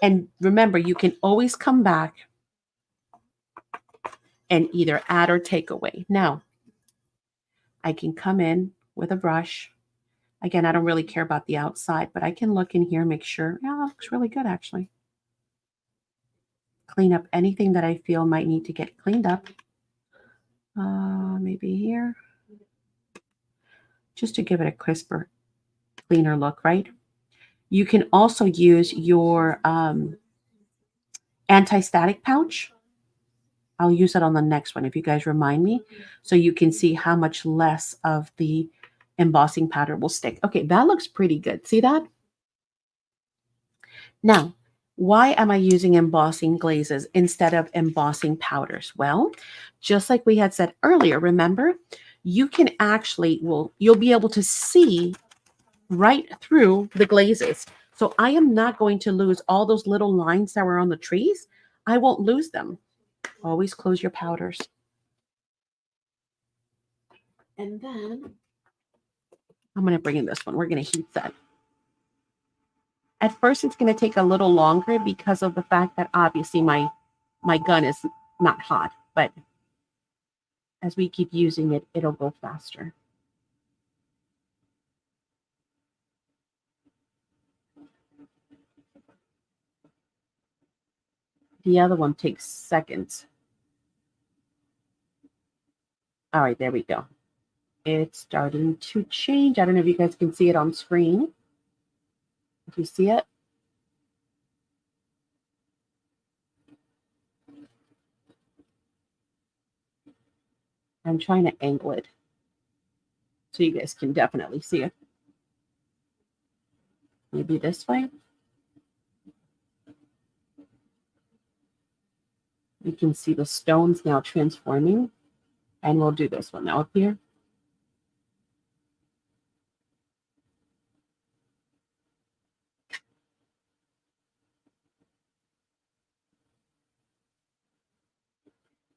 And remember, you can always come back and either add or take away. Now, I can come in with a brush. Again, I don't really care about the outside, but I can look in here, make sure, yeah, that looks really good actually. Clean up anything that I feel might need to get cleaned up. Maybe here. Just to give it a crisper, cleaner look, right? You can also use your anti-static pouch. I'll use it on the next one if you guys remind me, so you can see how much less of the embossing powder will stick. Okay, that looks pretty good. See that? Now, why am I using embossing glazes instead of embossing powders? Well, just like we had said earlier, remember, you can actually, you'll be able to see right through the glazes. So I am not going to lose all those little lines that were on the trees. I won't lose them. Always close your powders. And then I'm going to bring in this one. We're going to heat set. At first, it's going to take a little longer because of the fact that obviously my gun is not hot, but as we keep using it, it'll go faster. The other one takes seconds. All right, there we go. It's starting to change. I don't know if you guys can see it on screen. If you see it. I'm trying to angle it so you guys can definitely see it. Maybe this way. You can see the stones now transforming. And we'll do this one now up here.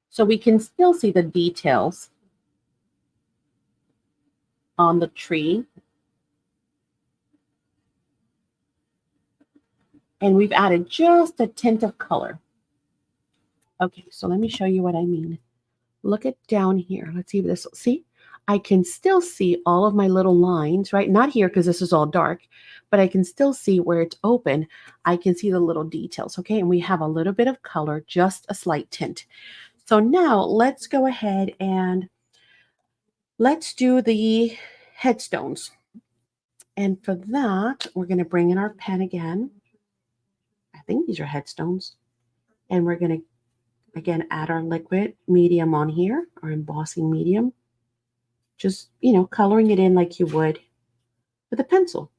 So we can still see the details on the tree. And we've added just a tint of color. Okay, so let me show you what I mean. Look at down here. Let's see this. See, I can still see all of my little lines, right? Not here because this is all dark, but I can still see where it's open. I can see the little details, okay? And we have a little bit of color, just a slight tint. So now let's go ahead and let's do the headstones. And for that, we're going to bring in our pen again. I think these are headstones. And we're going to, again, add our liquid medium on here, our embossing medium. Just, you know, coloring it in like you would with a pencil.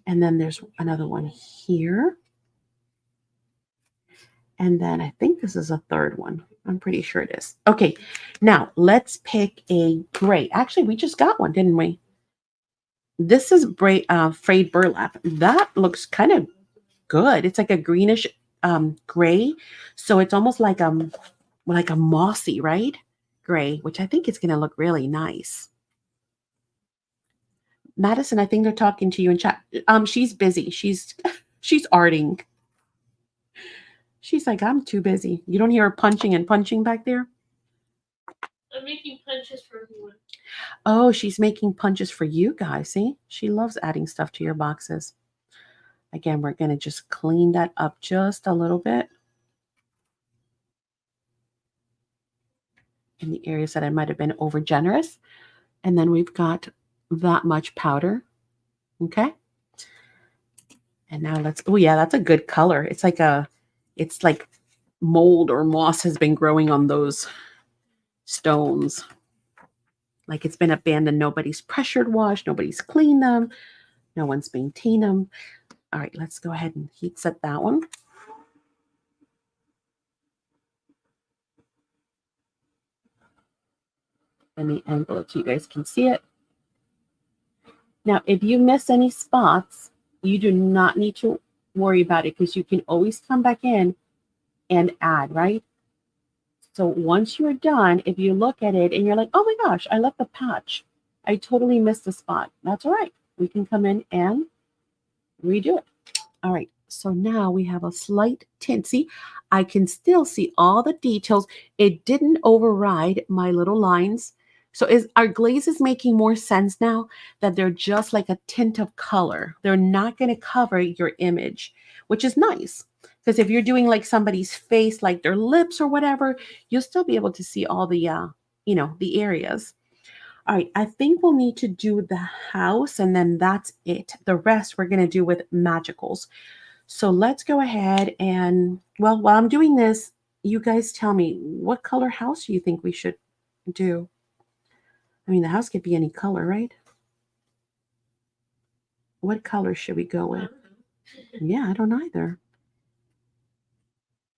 And then there's another one here. And then I think this is a third one. I'm pretty sure it is. Okay, now let's pick a gray. Actually, we just got one, didn't we? This is frayed burlap. That looks kind of good. It's like a greenish gray. So it's almost like a mossy, right? Gray, which I think is going to look really nice. Madison, I think they're talking to you in chat. She's busy. She's arting. She's like, I'm too busy. You don't hear her punching and punching back there? I'm making punches for everyone. Oh, she's making punches for you guys. See, she loves adding stuff to your boxes. Again, we're going to just clean that up just a little bit in the areas that I might have been over generous. And then we've got that much powder. Okay. And now let's, oh yeah, that's a good color. It's like mold or moss has been growing on those stones. Like it's been abandoned. Nobody's pressured washed. Nobody's cleaned them. No one's maintained them. All right, let's go ahead and heat set that one. Let me angle it so you guys can see it. Now, if you miss any spots, you do not need to worry about it because you can always come back in and add, right? So once you're done, if you look at it and you're like, oh my gosh, I left a patch. I totally missed a spot. That's all right. We can come in and redo it. All right. So now we have a slight tint. See, I can still see all the details. It didn't override my little lines. So is our glazes making more sense now that they're just like a tint of color? They're not going to cover your image, which is nice. Because if you're doing like somebody's face, like their lips or whatever, you'll still be able to see all the, the areas. All right, I think we'll need to do the house and then that's it. The rest we're going to do with magicals. So let's go ahead and, well, while I'm doing this, you guys tell me what color house you think we should do. I mean, the house could be any color, right? What color should we go with? Yeah, I don't either.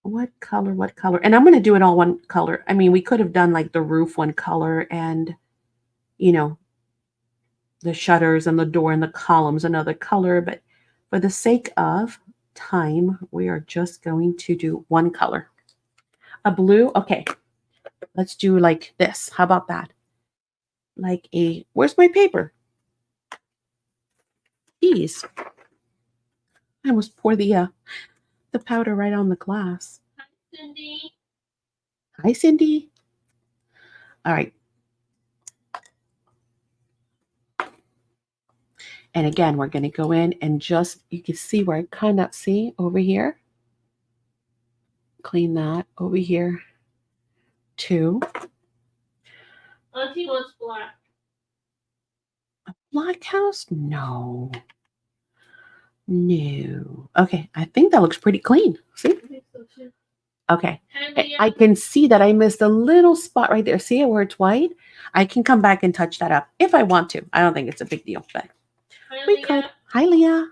What color, what color? And I'm going to do it all one color. I mean, we could have done like the roof one color and, the shutters and the door and the columns another color. But for the sake of time, we are just going to do one color. A blue. Okay, let's do like this. How about that? Like where's my paper? Geez. I almost pour the powder right on the glass. Hi, Cindy. Hi, Cindy. All right. And again, we're going to go in and just, you can see where I kind of see over here. Clean that over here too. Auntie wants black. A black house? No. No. Okay, I think that looks pretty clean. See? I think so too. Okay. I can see that I missed a little spot right there. See it where it's white? I can come back and touch that up if I want to. I don't think it's a big deal, but Hi, we Leah. could. Hi, Leah.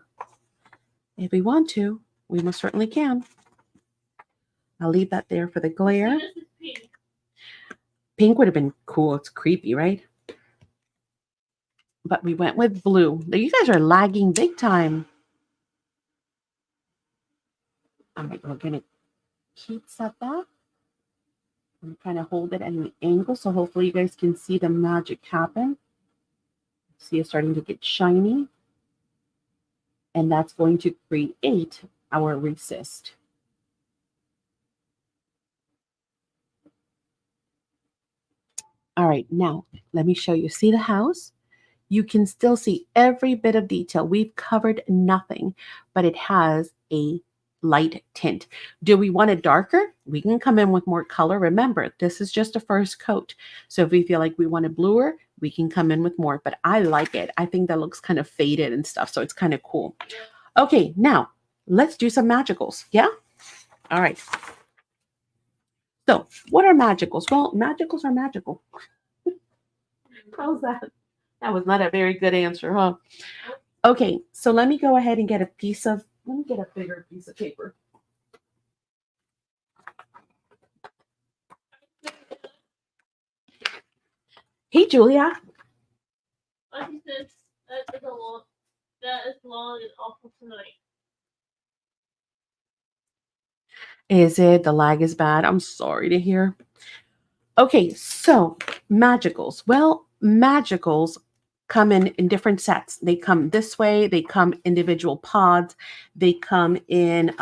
If we want to, we most certainly can. I'll leave that there for the glare. This is pink. Pink would have been cool. It's creepy, right? But we went with blue. You guys are lagging big time. All right, we're going to heat set that. I'm trying to hold it at an angle so hopefully you guys can see the magic happen. See it starting to get shiny. And that's going to create our resist. All right, now let me show you. See the house? You can still see every bit of detail. We've covered nothing, but it has a light tint. Do we want it darker? We can come in with more color. Remember, this is just a first coat. So if we feel like we want it bluer, we can come in with more, but I like it. I think that looks kind of faded and stuff, so it's kind of cool. Okay, now let's do some magicals. Yeah? All right. So what are magicals? Well, magicals are magical. How's that? That was not a very good answer, huh? Okay, so let me go ahead and get let me get a bigger piece of paper. Hey, Julia. Auntie says that is long and awful tonight. Is it? The lag is bad. I'm sorry to hear. Okay, so magicals. Well, magicals come in different sets. They come this way. They come individual pods. They come in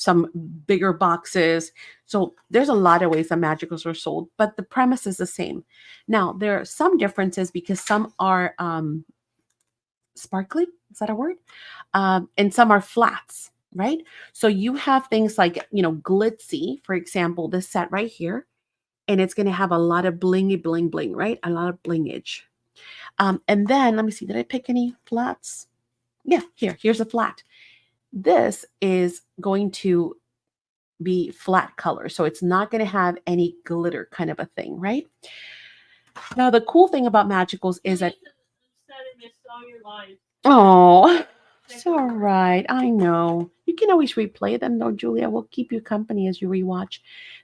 some bigger boxes. So there's a lot of ways that magicals are sold, but the premise is the same. Now, there are some differences because some are sparkly. Is that a word? And some are flats, right? So you have things like, glitzy, for example, this set right here, and it's going to have a lot of blingy, bling, bling, right? A lot of blingage. And then let me see, did I pick any flats? Yeah, here's a flat. This is going to be flat color. So it's not going to have any glitter kind of a thing, right? Now, the cool thing about magicals is that, oh, it's all right. I know. You can always replay them though, Julia. We'll keep you company as you rewatch.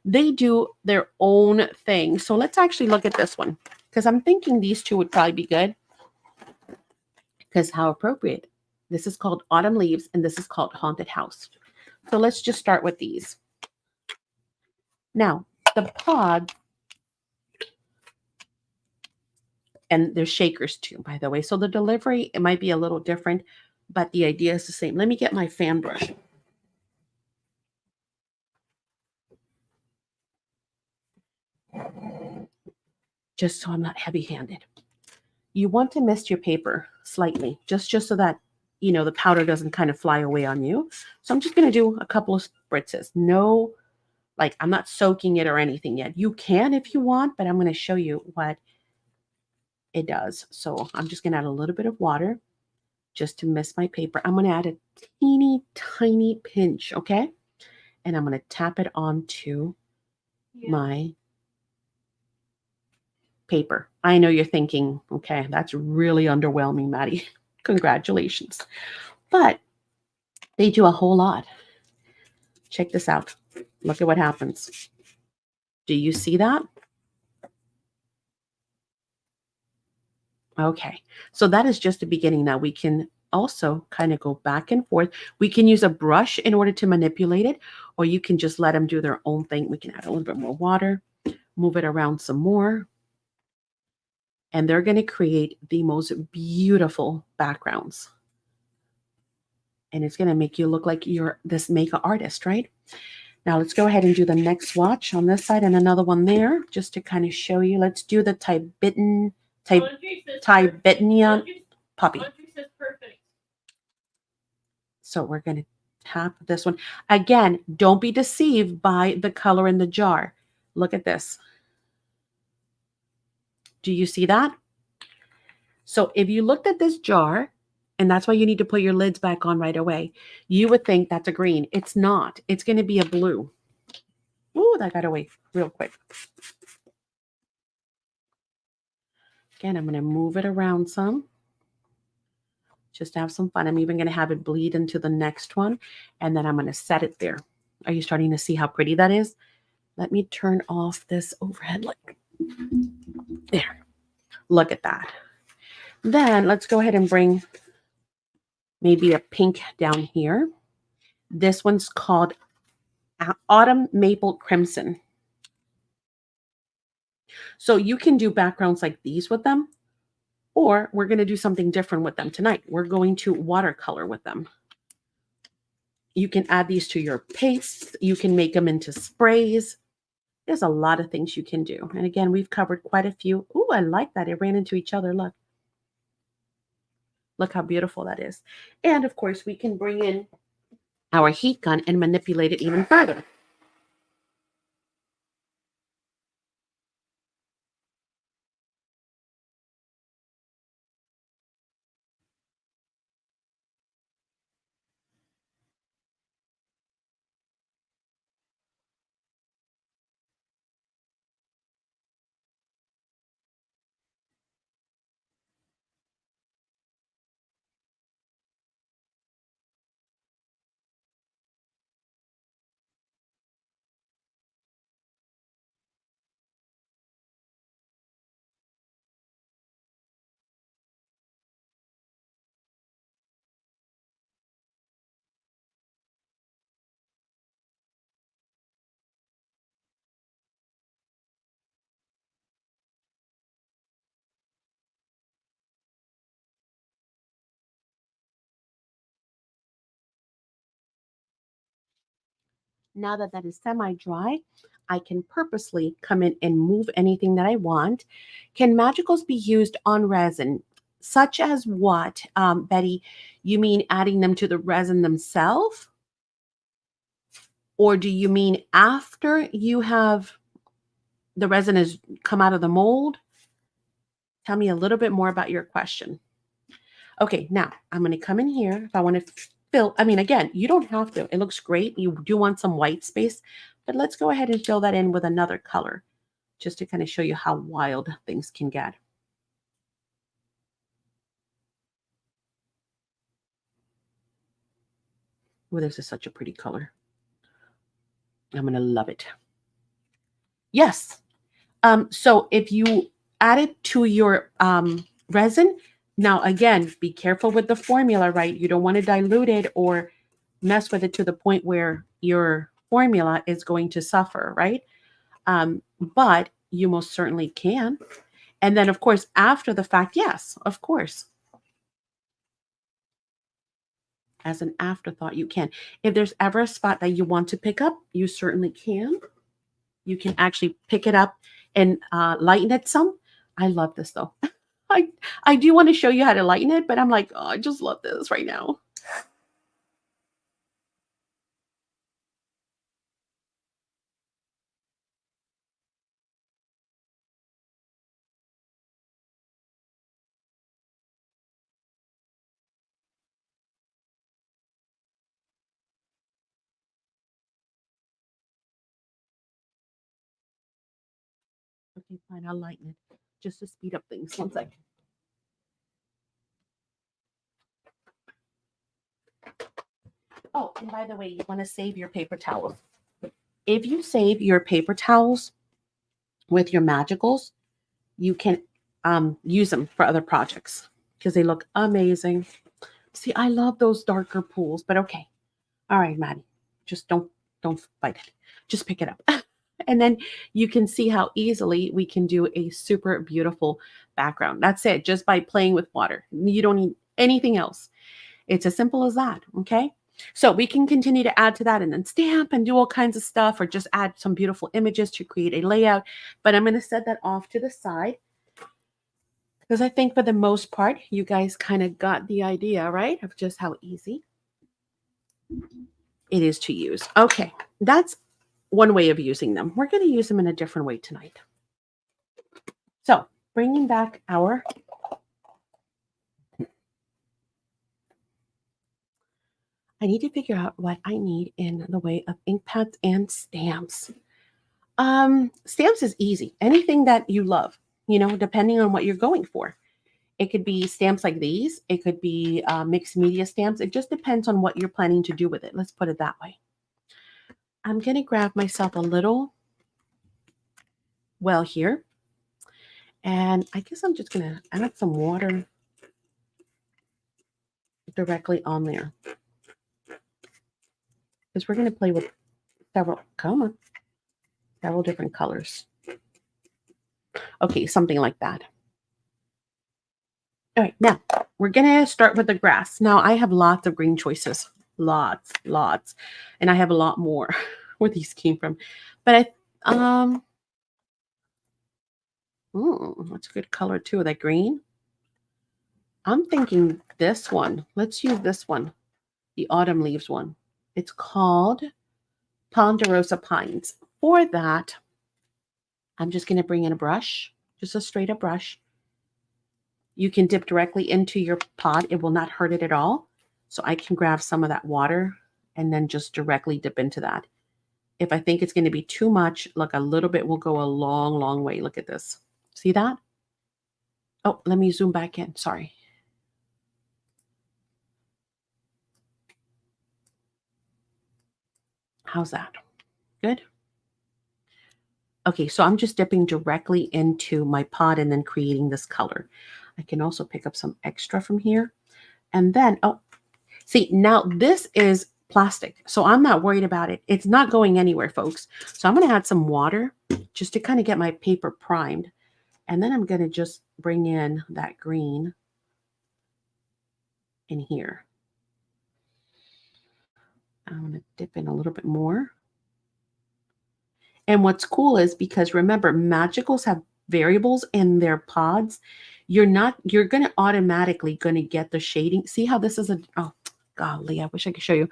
They do their own thing. So let's actually look at this one because I'm thinking these two would probably be good because how appropriate. This is called Autumn Leaves and this is called Haunted House. So let's just start with these. Now, the pod, and there's shakers too, by the way. So the delivery, it might be a little different, but the idea is the same. Let me get my fan brush. Just so I'm not heavy-handed. You want to mist your paper slightly, just so that, the powder doesn't kind of fly away on you. So I'm just going to do a couple of spritzes. No, like I'm not soaking it or anything yet. You can if you want, but I'm going to show you what it does. So I'm just going to add a little bit of water just to mist my paper. I'm going to add a teeny tiny pinch, okay? And I'm going to tap it onto my paper. I know you're thinking, okay, that's really underwhelming, Maddie. Congratulations. But they do a whole lot. Check this out. Look at what happens. Do you see that? Okay, so that is just the beginning. Now we can also kind of go back and forth. We can use a brush in order to manipulate it, or you can just let them do their own thing. We can add a little bit more water, move it around some more, and they're going to create the most beautiful backgrounds. And it's going to make you look like you're this makeup artist, right? Now let's go ahead and do the next swatch on this side and another one there, just to kind of show you. Let's do the Tibetanian puppy. So we're going to tap this one. Again, don't be deceived by the color in the jar. Look at this. Do you see that? So if you looked at this jar, and that's why you need to put your lids back on right away, you would think that's a green. It's not. It's going to be a blue. Ooh, that got away real quick. Again, I'm going to move it around some. Just to have some fun. I'm even going to have it bleed into the next one. And then I'm going to set it there. Are you starting to see how pretty that is? Let me turn off this overhead light. There. Look at that. Then let's go ahead and bring maybe a pink down here. This one's called Autumn Maple Crimson. So you can do backgrounds like these with them, or we're going to do something different with them tonight. We're going to watercolor with them. You can add these to your pastes. You can make them into sprays. There's a lot of things you can do. And again, we've covered quite a few. Ooh, I like that. It ran into each other. Look. Look how beautiful that is. And of course, we can bring in our heat gun and manipulate it even further. Now that that is semi-dry, I can purposely come in and move anything that I want. Can magicals be used on resin? Such as what, Betty? You mean adding them to the resin themselves? Or do you mean after you have the resin has come out of the mold? Tell me a little bit more about your question. Okay, now I'm going to come in here. If I want to fill, I mean, again, you don't have to. It looks great. You do want some white space, but let's go ahead and fill that in with another color just to kind of show you how wild things can get. Oh, this is such a pretty color. I'm going to love it. Yes. So if you add it to your resin, now again, be careful with the formula, right? You don't want to dilute it or mess with it to the point where your formula is going to suffer, right? But you most certainly can. And then, of course, after the fact, yes, of course, as an afterthought, you can. If there's ever a spot that you want to pick up, you certainly can. You can actually pick it up and lighten it some. I love this though. I, I do want to show you how to lighten it, but I'm like, oh, I just love this right now. Okay, fine, I'll lighten it just to speed up things. One second. Oh, and by the way, you want to save your paper towels. If you save your paper towels with your magicals, you can use them for other projects because they look amazing. See, I love those darker pools, but okay. All right, Maddie, just don't fight it. Just pick it up. And then you can see how easily we can do a super beautiful background. That's it, just by playing with water. You don't need anything else. It's as simple as that, okay? So we can continue to add to that and then stamp and do all kinds of stuff or just add some beautiful images to create a layout. But I'm going to set that off to the side because I think for the most part, you guys kind of got the idea, right? Of just how easy it is to use. Okay, that's one way of using them. We're going to use them in a different way tonight. So bringing back our I need to figure out what I need in the way of ink pads and stamps. Stamps is easy. Anything that you love, depending on what you're going for. It could be stamps like these. It could be mixed media stamps. It just depends on what you're planning to do with it. Let's put it that way. I'm going to grab myself a little well here. And I guess I'm just going to add some water directly on there. Because we're going to play with several different colors. Okay, something like that. All right, now we're going to start with the grass. Now I have lots of green choices. Lots. And I have a lot more where these came from. But that's a good color too, that green. I'm thinking this one. Let's use this one, the autumn leaves one. It's called Ponderosa Pines. For that, I'm just going to bring in a brush, just a straight up brush. You can dip directly into your pot. It will not hurt it at all. So I can grab some of that water and then just directly dip into that. If I think it's going to be too much, look, a little bit will go a long, long way. Look at this. See that? Oh, let me zoom back in. Sorry. How's that? Good? Okay, so I'm just dipping directly into my pot and then creating this color. I can also pick up some extra from here. And then, oh, see, now this is plastic, so I'm not worried about it. It's not going anywhere, folks. So I'm going to add some water just to kind of get my paper primed. And then I'm going to just bring in that green in here. I'm going to dip in a little bit more. And what's cool is because remember, magicals have variables in their pods. You're going to automatically going to get the shading. See how this is oh, golly, I wish I could show you.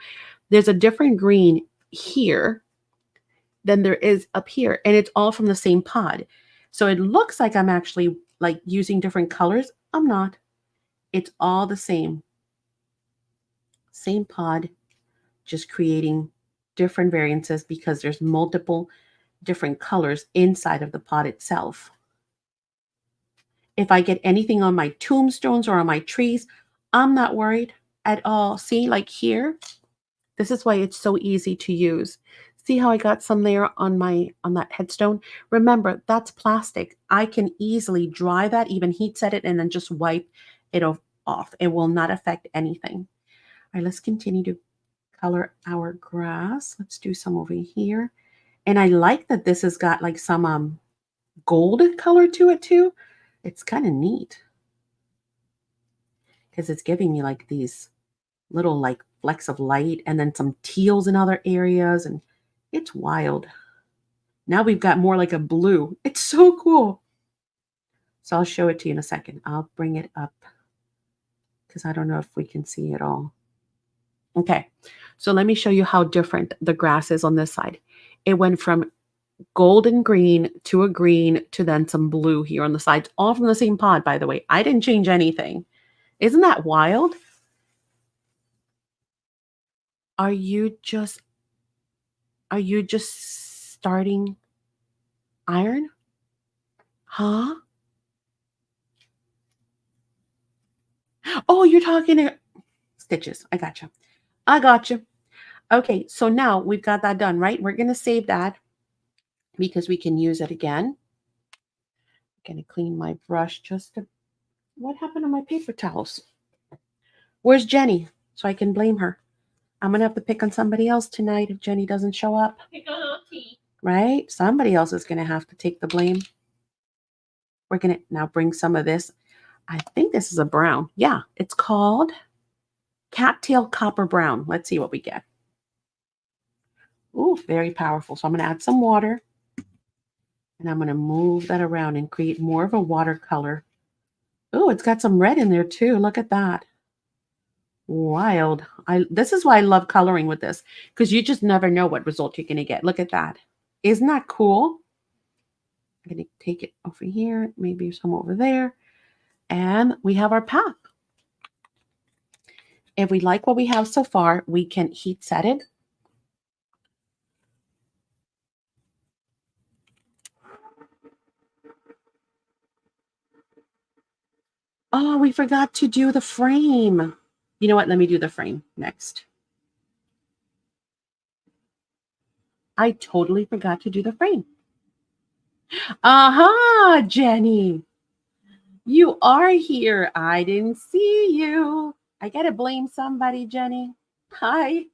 There's a different green here than there is up here, and it's all from the same pod. So it looks like I'm actually like using different colors. I'm not. It's all the same. Same pod, just creating different variances because there's multiple different colors inside of the pot itself. If I get anything on my tombstones or on my trees, I'm not worried at all. See, like here, this is why it's so easy to use. See how I got some there on that headstone? Remember, that's plastic. I can easily dry that, even heat set it, and then just wipe it off. It will not affect anything. All right, let's continue to color our grass. Let's do some over here. And I like that this has got like some gold color to it too. It's kind of neat because it's giving me like these little like flecks of light and then some teals in other areas, and it's wild. Now we've got more like a blue. It's so cool. So I'll show it to you in a second. I'll bring it up because I don't know if we can see it all. Okay, so let me show you how different the grass is on this side. It went from golden green to a green to then some blue here on the sides, all from the same pod, by the way. I didn't change anything. Isn't that wild? Are you just starting iron? Huh? Oh, you're talking to stitches. I got you. I got you. Okay, so now we've got that done, right? We're going to save that because we can use it again. I'm going to clean my brush just to... What happened to my paper towels? Where's Jenny? So I can blame her. I'm going to have to pick on somebody else tonight if Jenny doesn't show up. Pick on OT. Right? Somebody else is going to have to take the blame. We're going to now bring some of this. I think this is a brown. Yeah, it's called Cattail Copper Brown. Let's see what we get. Ooh, very powerful. So I'm going to add some water. And I'm going to move that around and create more of a watercolor. Oh, it's got some red in there too. Look at that. Wild. This is why I love coloring with this, because you just never know what result you're going to get. Look at that. Isn't that cool? I'm going to take it over here, maybe some over there. And we have our path. If we like what we have so far, we can heat set it. Oh, we forgot to do the frame. You know what? Let me do the frame next. I totally forgot to do the frame. Aha, Jenny. You are here. I didn't see you. I got to blame somebody, Jenny. Hi.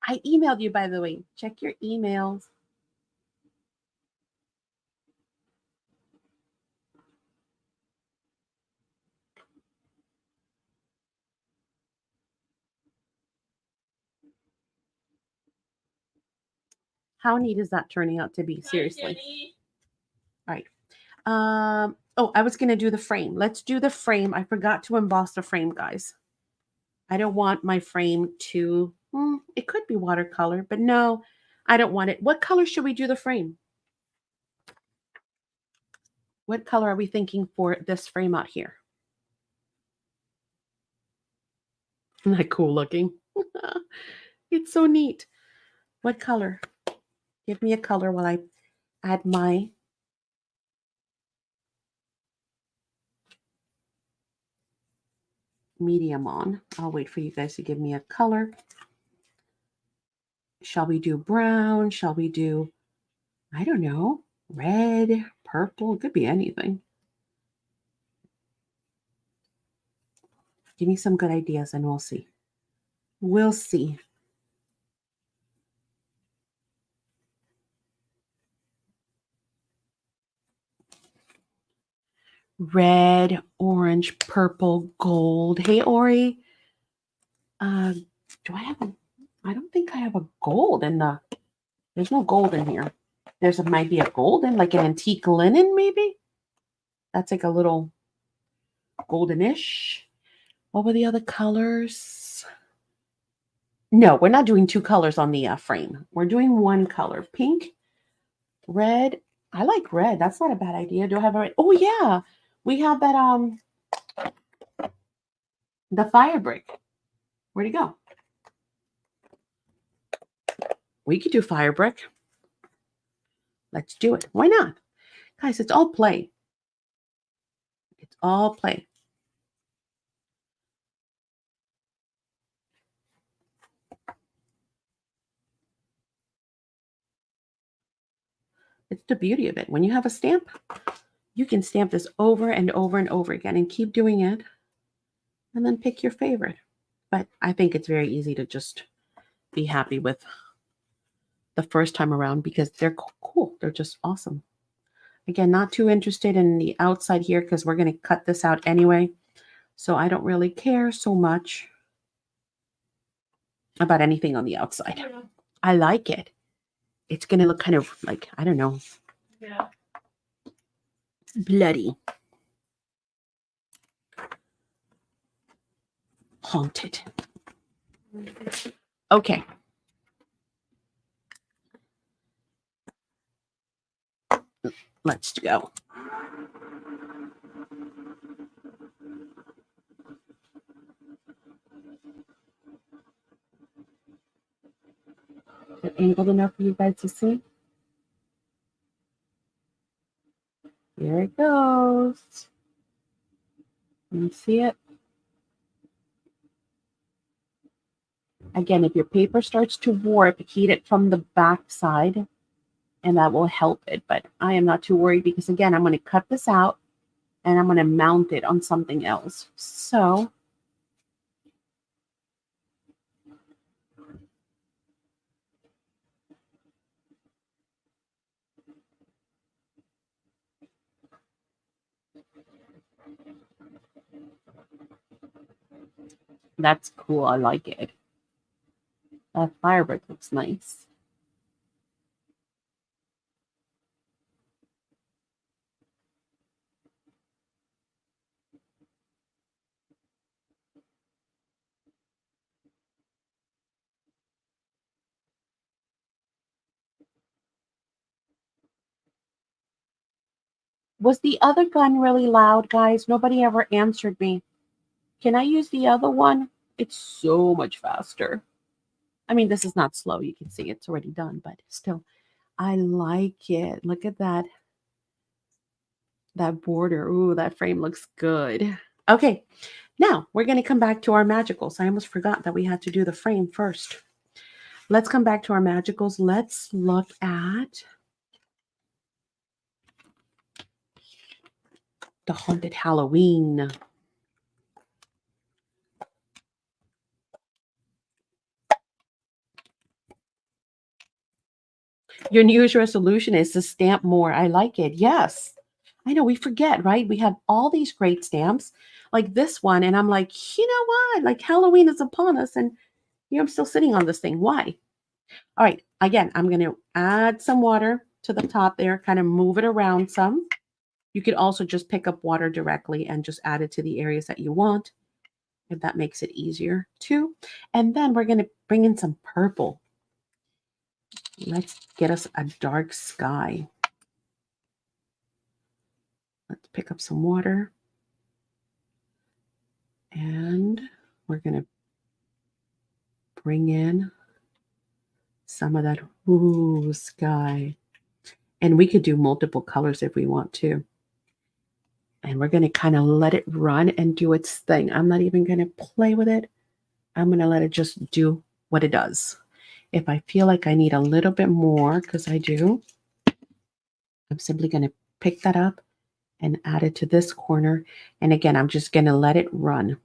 I emailed you, by the way. Check your emails. How neat is that turning out to be? Seriously. All right. Oh, I was going to do the frame. Let's do the frame. I forgot to emboss the frame, guys. I don't want my frame to, it could be watercolor, but no, I don't want it. What color should we do the frame? What color are we thinking for this frame out here? Isn't that cool looking? It's so neat. What color? Give me a color while I add my medium on. I'll wait for you guys to give me a color. Shall we do brown? Shall we do, I don't know, red, purple? It could be anything. Give me some good ideas and we'll see. We'll see. Red, orange, purple, gold. Hey, Ori. Do I have a, I don't think I have a gold in the, There's no gold in here. There's might be a golden, like an antique linen, maybe. That's like a little goldenish. What were the other colors? No, we're not doing two colors on the frame. We're doing one color. Pink, red. I like red. That's not a bad idea. Do I have a red? Oh, yeah. We have that, the fire brick. Where'd it go? We could do fire brick. Let's do it. Why not? Guys, it's all play. It's all play. It's the beauty of it. When you have a stamp, you can stamp this over and over and over again and keep doing it and then pick your favorite. But I think it's very easy to just be happy with the first time around because they're cool. They're just awesome. Again, not too interested in the outside here because we're going to cut this out anyway. So I don't really care so much about anything on the outside. Yeah. I like it. It's going to look kind of like, I don't know. Yeah. Bloody. Haunted. Okay. Let's go. Is it angled enough for you guys to see? Here it goes. Can you see it? Again, if your paper starts to warp, heat it from the back side, and that will help it. But I am not too worried because, again, I'm going to cut this out, and I'm going to mount it on something else. So that's cool. I like it. That fire brick looks nice. Was the other gun really loud, guys? Nobody ever answered me. Can I use the other one? It's so much faster. I mean, this is not slow. You can see it's already done, but still, I like it. Look at that. That border. Ooh, that frame looks good. Okay, now we're going to come back to our magicals. I almost forgot that we had to do the frame first. Let's come back to our magicals. Let's look at the Haunted Halloween. Your New Year's resolution is to stamp more. I like it. Yes. I know we forget, right? We have all these great stamps like this one. And I'm like, you know what? Like Halloween is upon us. And here I'm still sitting on this thing. Why? All right. Again, I'm going to add some water to the top there, kind of move it around some. You could also just pick up water directly and just add it to the areas that you want, if that makes it easier too. And then we're going to bring in some purple. Let's get us a dark sky. Let's pick up some water. And we're going to bring in some of that sky. And we could do multiple colors if we want to. And we're going to kind of let it run and do its thing. I'm not even going to play with it. I'm going to let it just do what it does. If I feel like I need a little bit more, because I do, I'm simply going to pick that up and add it to this corner. And again, I'm just going to let it run.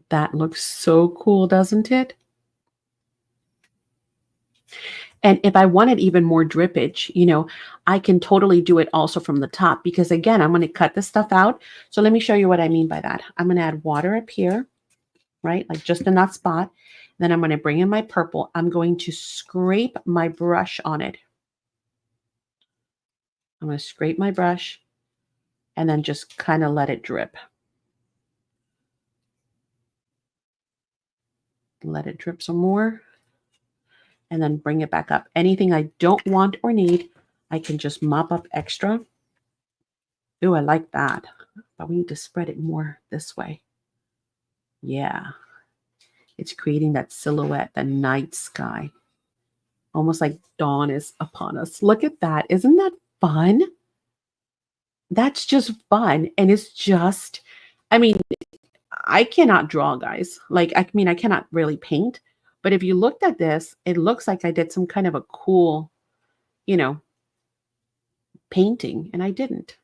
That looks so cool, doesn't it? And if I wanted even more drippage, you know, I can totally do it also from the top because again, I'm going to cut this stuff out. So let me show you what I mean by that. I'm going to add water up here, right? Like just in that spot. Then I'm going to bring in my purple. I'm going to scrape my brush on it. I'm going to scrape my brush and then just kind of let it drip. Let it drip some more. And then bring it back up. Anything I don't want or need, I can just mop up extra. Ooh, I like that. But we need to spread it more this way. Yeah. It's creating that silhouette, the night sky. Almost like dawn is upon us. Look at that. Isn't that fun? That's just fun. And it's just, I mean, I cannot draw, guys. Like, I mean, I cannot really paint. But if you looked at this, it looks like I did some kind of a cool, you know, painting. And I didn't.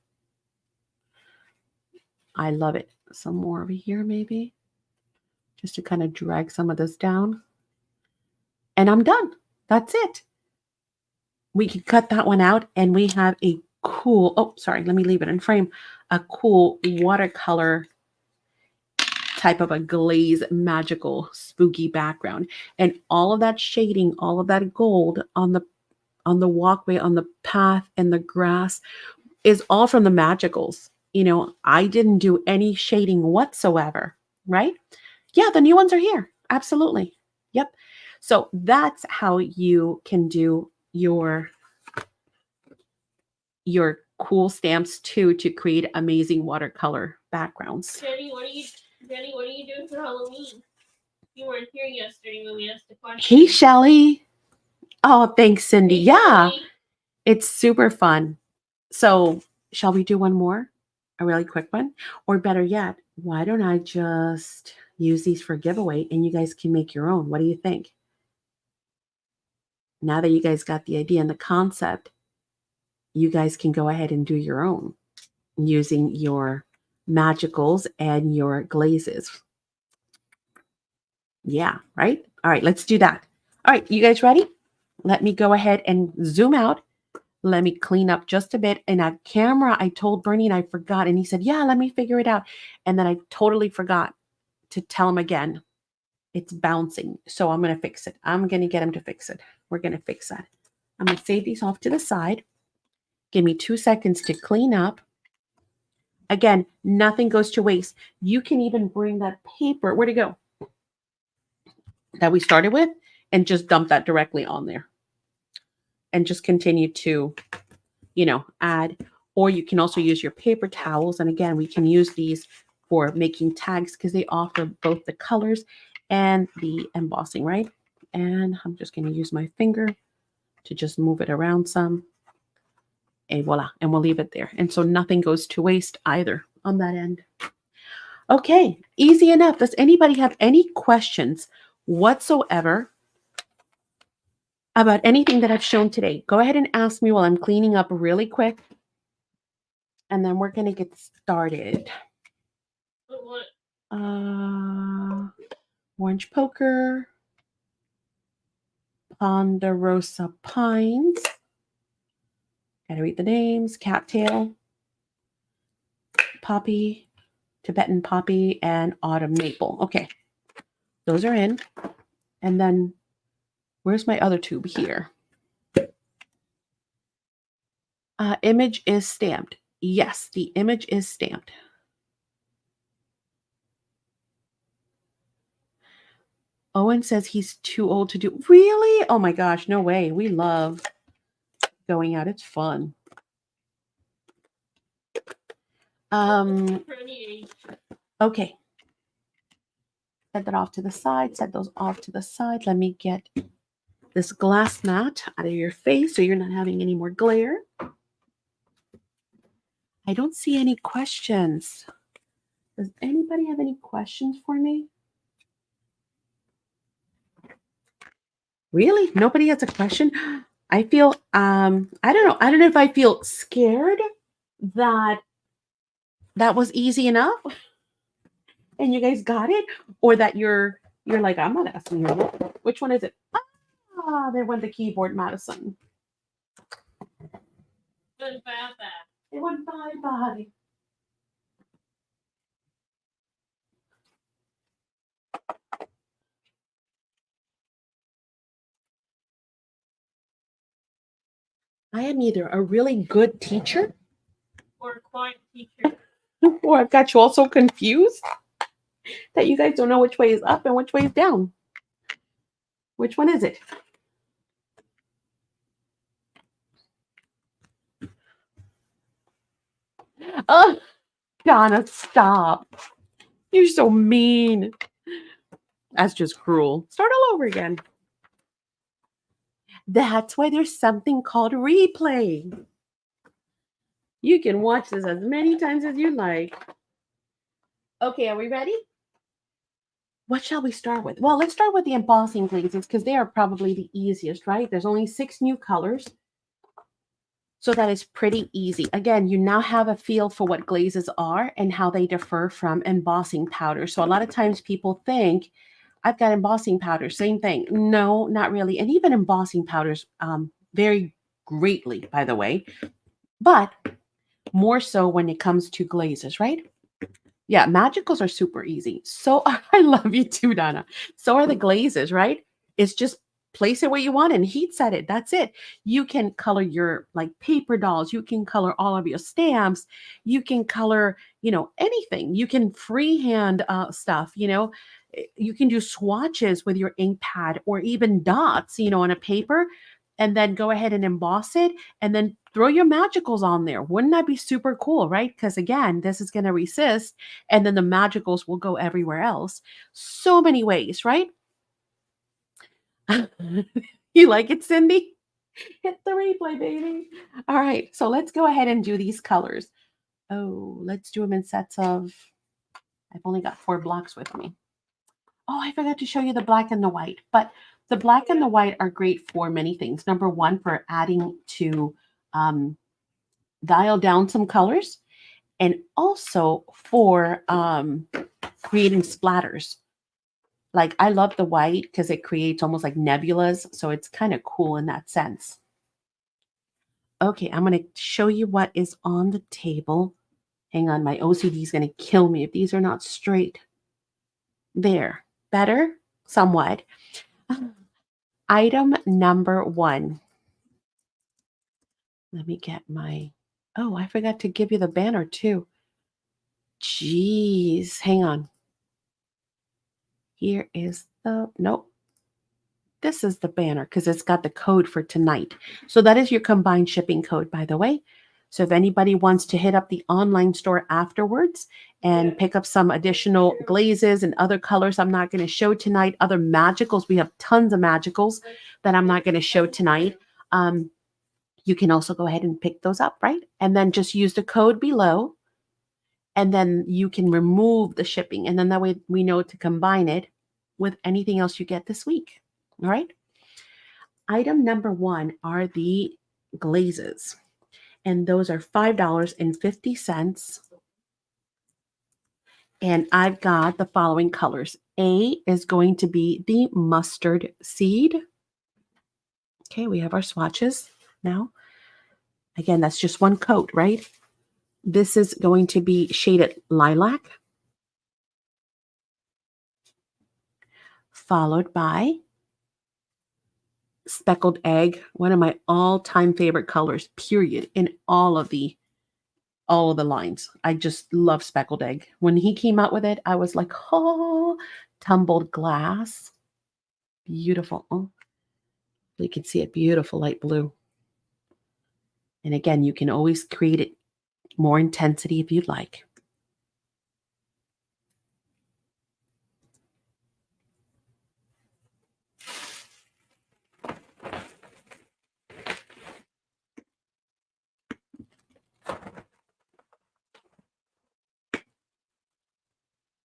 I love it. Some more over here, maybe. Just to kind of drag some of this down. And I'm done. That's it. We can cut that one out and we have a cool, oh, sorry, let me leave it in frame. A cool watercolor type of a glaze, magical, spooky background. And all of that shading, all of that gold on the walkway, on the path and the grass is all from the Magicals. You know, I didn't do any shading whatsoever, right? Yeah, the new ones are here. Absolutely. Yep. So that's how you can do your cool stamps too, to create amazing watercolor backgrounds. Jenny, what are you doing for Halloween? You weren't here yesterday when we asked the question. Hey, Shelly. Oh, thanks, Cindy. Hey, yeah, Shelly. it's super fun. So shall we do one more? A really quick one? Or better yet, why don't I just use these for giveaway and you guys can make your own? What do you think? Now that you guys got the idea and the concept, you guys can go ahead and do your own using your Magicals and your glazes. Yeah, right? All right, let's do that. All right, you guys ready? Let me go ahead and zoom out. Let me clean up just a bit. And that camera, I told Bernie and I forgot. And he said, yeah, let me figure it out. And then I totally forgot to tell him again. It's bouncing. So I'm going to fix it. I'm going to get him to fix it. We're going to fix that. I'm going to save these off to the side. Give me 2 seconds to clean up. Again, nothing goes to waste. You can even bring that paper. Where'd it go? That we started with and just dump that directly on there. And just continue to, you know, add. Or you can also use your paper towels. And again, we can use these for making tags because they offer both the colors and the embossing, right? And I'm just going to use my finger to just move it around some. And voila. And we'll leave it there. And so nothing goes to waste either on that end. Okay, easy enough. Does anybody have any questions whatsoever about anything that I've shown today? Go ahead and ask me while I'm cleaning up really quick. And then we're going to get started. What? Orange Poker. Ponderosa Pines. Gotta read the names. Cattail. Poppy. Tibetan Poppy. And Autumn Maple. Okay. Those are in. And then where's my other tube? Here. Image is stamped. Yes, the image is stamped. Owen says he's too old to do. Really? Oh my gosh, no way. We love going out. It's fun. Okay. Set that off to the side. Set those off to the side. Let me get this glass mat out of your face so you're not having any more glare. I don't see any questions. Does anybody have any questions for me? Really? Nobody has a question? I feel, I don't know. I don't know if I feel scared that that was easy enough and you guys got it, or that you're like, I'm not asking you. Which one is it? Ah, there went the keyboard, Madison. It went bye-bye. I am either a really good teacher or a quiet teacher. or I've got you all so confused that you guys don't know which way is up and which way is down. Which one is it? Oh, Donna, stop. You're so mean. That's just cruel. Start all over again. That's why there's something called replay. You can watch this as many times as you like. Okay, are we ready? What shall we start with? Well, let's start with the embossing glazes because they are probably the easiest, right? There's only 6 new colors. So that is pretty easy. Again, you now have a feel for what glazes are and how they differ from embossing powder. So a lot of times people think, I've got embossing powder, same thing. No, not really. And even embossing powders vary greatly, by the way, but more so when it comes to glazes, right? Yeah, magicals are super easy. So I love you too, Donna. So are the glazes, right? It's just place it where you want and heat set it. That's it. You can color your like paper dolls. You can color all of your stamps. You can color, anything. You can freehand stuff, You can do swatches with your ink pad or even dots, on a paper and then go ahead and emboss it and then throw your magicals on there. Wouldn't that be super cool, right? Because again, this is going to resist and then the magicals will go everywhere else. So many ways, right? You like it, Cindy? Hit the replay, baby. All right, so let's go ahead and do these colors. Oh, let's do them in sets of, I've only got 4 blocks with me. Oh, I forgot to show you the black and the white, but the black and the white are great for many things. Number one, for adding to dial down some colors, and also for creating splatters. Like I love the white because it creates almost like nebulas, so it's kind of cool in that sense. Okay, I'm going to show you what is on the table. Hang on, my OCD is going to kill me if these are not straight. There, better, somewhat. Item number 1. Let me get my, oh, I forgot to give you the banner too. Jeez, hang on. Here is the, nope. This is the banner because it's got the code for tonight. So that is your combined shipping code, by the way. So if anybody wants to hit up the online store afterwards and pick up some additional glazes and other colors I'm not going to show tonight, other magicals, we have tons of magicals that I'm not going to show tonight. You can also go ahead and pick those up, right? And then just use the code below. And then you can remove the shipping. And then that way we know to combine it with anything else you get this week. All right. Item number 1 are the glazes. And those are $5.50. And I've got the following colors. A is going to be the mustard seed. Okay, we have our swatches now. Again, that's just one coat, right? This is going to be shaded lilac, followed by speckled egg, one of my all-time favorite colors, period, in all of the lines. I just love speckled egg. When he came out with it, I was like, oh, tumbled glass. Beautiful. Oh, you can see it, beautiful light blue. And again, you can always create it more intensity if you'd like.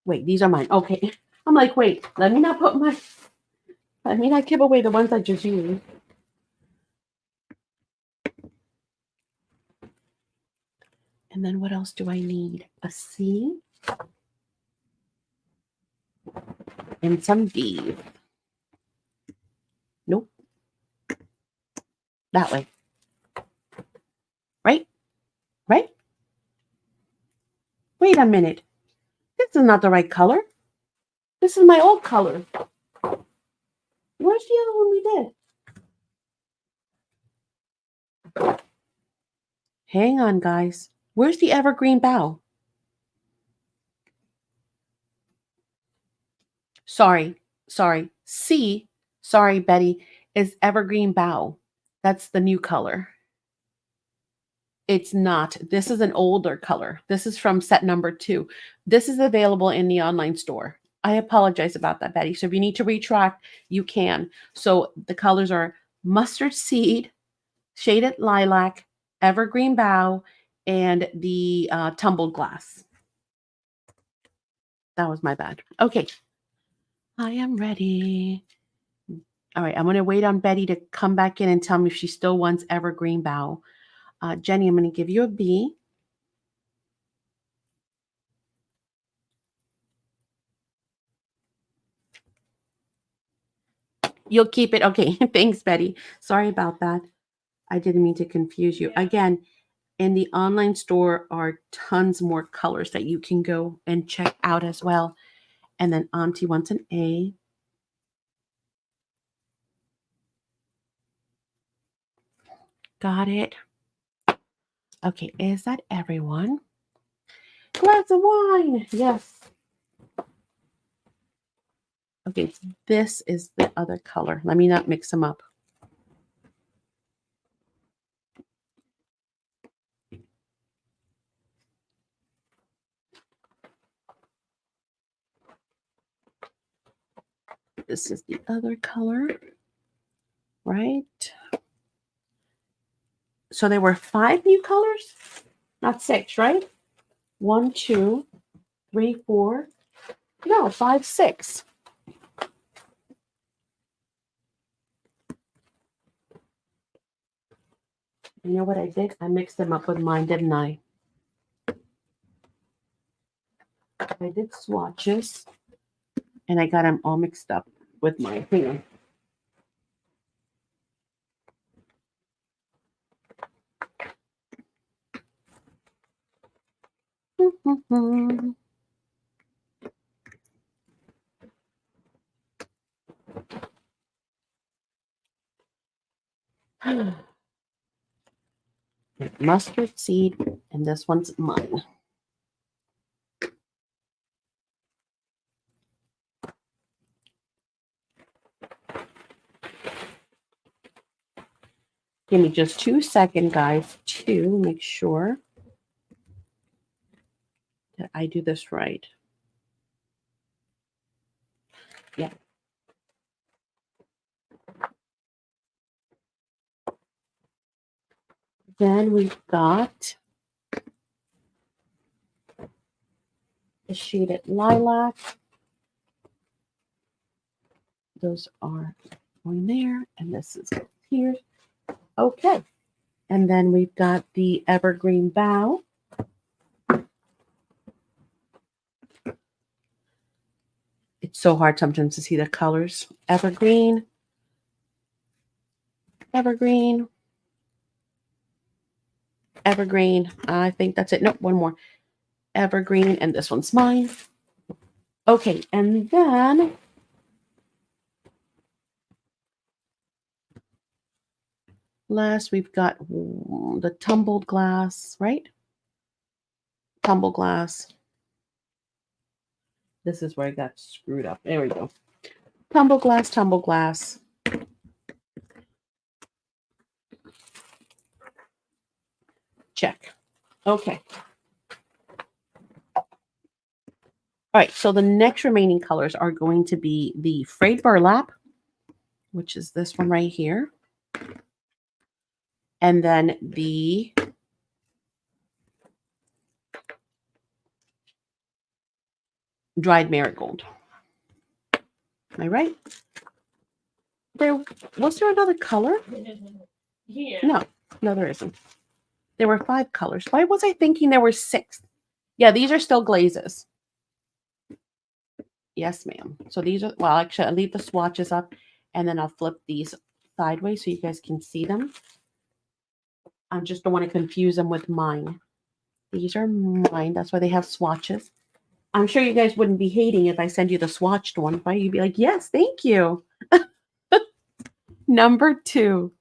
Wait, these are mine. Okay. I'm like, wait, let me not give away the ones I just used. And then what else do I need? A C and some D. Nope. That way. Right? Right? Wait a minute. This is not the right color. This is my old color. Where's the other one we did? Hang on, guys. Where's the evergreen bough? Sorry. C, sorry, Betty, is evergreen bough. That's the new color. It's not. This is an older color. This is from set number 2. This is available in the online store. I apologize about that, Betty. So if you need to retract, you can. So the colors are mustard seed, shaded lilac, evergreen bough, and the tumbled glass. That was my bad. Okay. I am ready. All right. I'm going to wait on Betty to come back in and tell me if she still wants evergreen bough. Jenny, I'm going to give you a B. You'll keep it. Okay. Thanks, Betty. Sorry about that. I didn't mean to confuse you. Yeah. Again, in the online store are tons more colors that you can go and check out as well. And then Auntie wants an A. Got it. Okay. Is that everyone? Glass of wine. Yes. Okay. This is the other color. Let me not mix them up. This is the other color, right? So there were 5 new colors, not 6, right? 1, 2, 3, 4. No, 5, 6. You know what I did? I mixed them up with mine, didn't I? I did swatches, and I got them all mixed up with mine. Hang on. Mustard seed, and this one's mine. Give me just 2 seconds, guys, to make sure that I do this right. Yeah. Then we've got the shaded lilac. Those are going there, and this is here. Okay. And then we've got the evergreen bough. It's so hard sometimes to see the colors. Evergreen, evergreen, evergreen. I think that's it. Nope, one more. Evergreen, and this one's mine. Okay, and then last we've got the tumbled glass, right? Tumbled glass. This is where I got screwed up. There we go. Tumbled glass, tumbled glass. Check. Okay. All right, so the next remaining colors are going to be the frayed burlap, which is this one right here. And then the dried marigold. Am I right? Was there another color? Yeah. No, there isn't. There were 5 colors. Why was I thinking there were 6? Yeah, these are still glazes. Yes, ma'am. So these are, well, actually, I'll leave the swatches up, and then I'll flip these sideways so you guys can see them. I just don't want to confuse them with mine. These are mine. That's why they have swatches. I'm sure you guys wouldn't be hating if I send you the swatched one, right? You'd be like, yes, thank you. Number 2.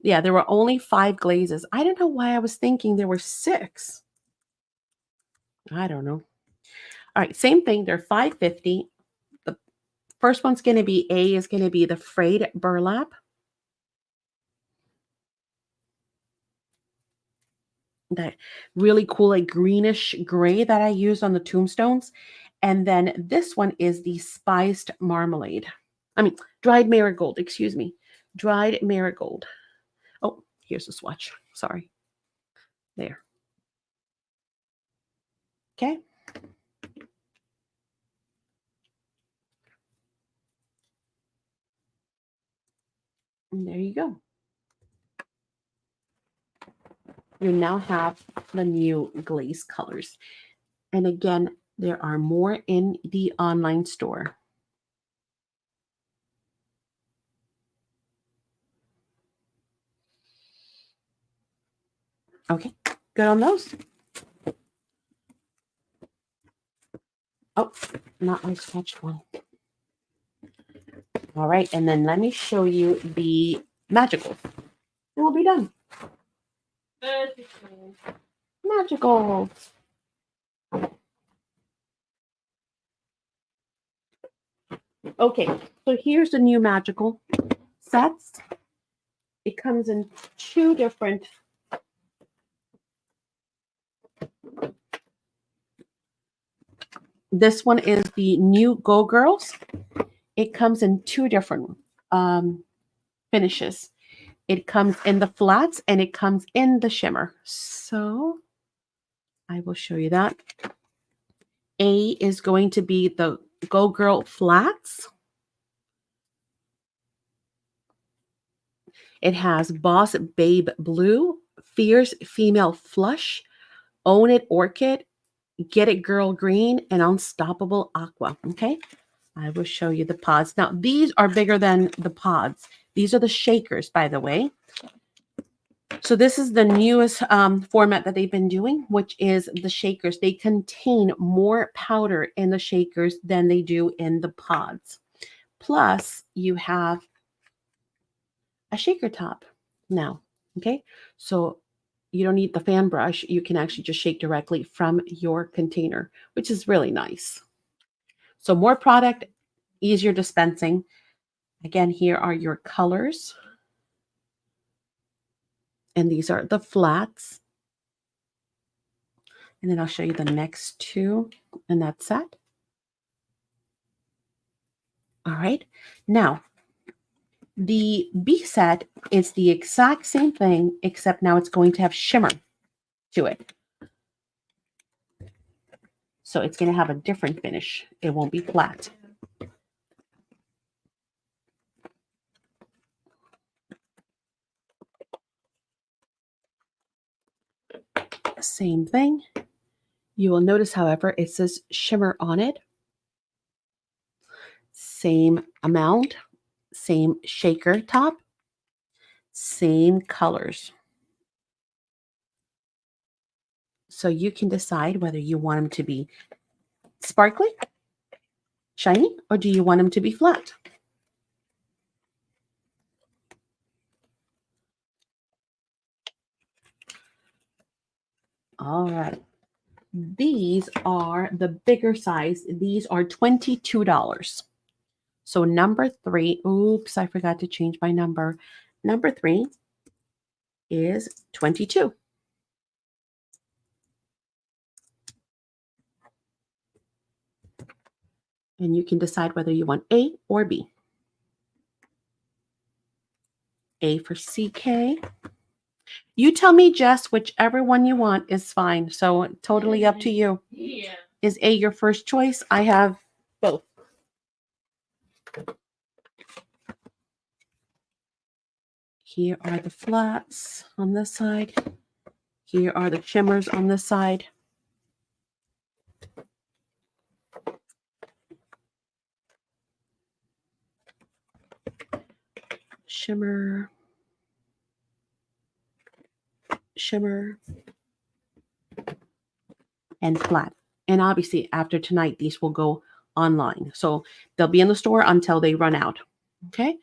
Yeah, there were only 5 glazes. I don't know why I was thinking there were 6. I don't know. All right, same thing. They're $5.50. The first one's going to be A is going to be the frayed burlap. That really cool, like greenish gray that I used on the tombstones. And then this one is the spiced marmalade. I mean, dried marigold, excuse me. Dried marigold. Oh, here's the swatch. Sorry. There. Okay. And there you go. You now have the new glaze colors. And again, there are more in the online store. Okay, good on those. Oh, not my swatched one. All right, and then let me show you the magical. And we'll be done. Magical. Okay, so here's the new magical sets. It comes in 2 different this one is the new Go Girls. It comes in 2 different finishes. It comes in the flats and it comes in the shimmer. So I will show you that. A is going to be the Go Girl flats. It has Boss Babe Blue, Fierce Female Flush, Own It Orchid, Get It Girl Green, and Unstoppable Aqua. Okay, I will show you the pods. Now, these are bigger than the pods. These are the shakers, by the way. So this is the newest format that they've been doing, which is the shakers. They contain more powder in the shakers than they do in the pods. Plus, you have a shaker top now. Okay, so you don't need the fan brush. You can actually just shake directly from your container, which is really nice. So more product, easier dispensing. Again, here are your colors. And these are the flats. And then I'll show you the next 2 in that set. All right. Now, the B set is the exact same thing, except now it's going to have shimmer to it. So it's going to have a different finish. It won't be flat. Same thing. You will notice, however, it says shimmer on it. Same amount, same shaker top, same colors. So you can decide whether you want them to be sparkly, shiny, or do you want them to be flat? All right. These are the bigger size. These are $22. So number 3, oops, I forgot to change my number. Number 3 is 22. And you can decide whether you want A or B. A for CK. You tell me, Jess, whichever one you want is fine. So totally up to you. Yeah. Is A your first choice? I have both. Here are the flats on this side. Here are the shimmers on this side. Shimmer. Shimmer. And flat. And obviously, after tonight, these will go online. So they'll be in the store until they run out. Okay.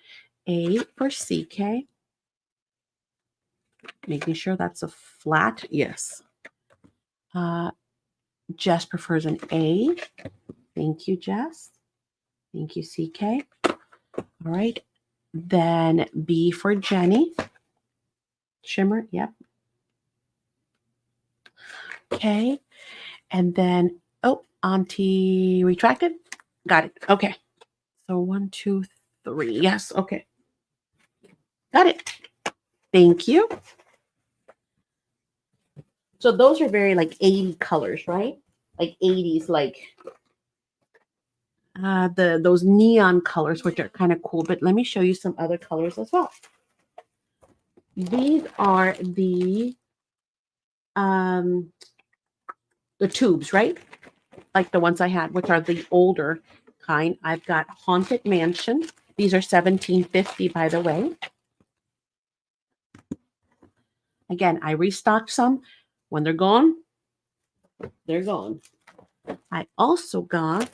A for CK. Making sure that's a flat. Yes. Jess prefers an A. Thank you, Jess. Thank you, CK. All right. Then B for Jenny. Shimmer. Yep. Okay. And then, oh, Auntie retracted. Got it. Okay. So 1, 2, 3. Yes. Okay. Got it. Thank you. So those are very like 80 colors, right? Like 80s, like those neon colors, which are kind of cool. But let me show you some other colors as well. These are the tubes, right? Like the ones I had, which are the older kind. I've got Haunted Mansion. These are $17.50, by the way. Again, I restocked some. When they're gone, they're gone. I also got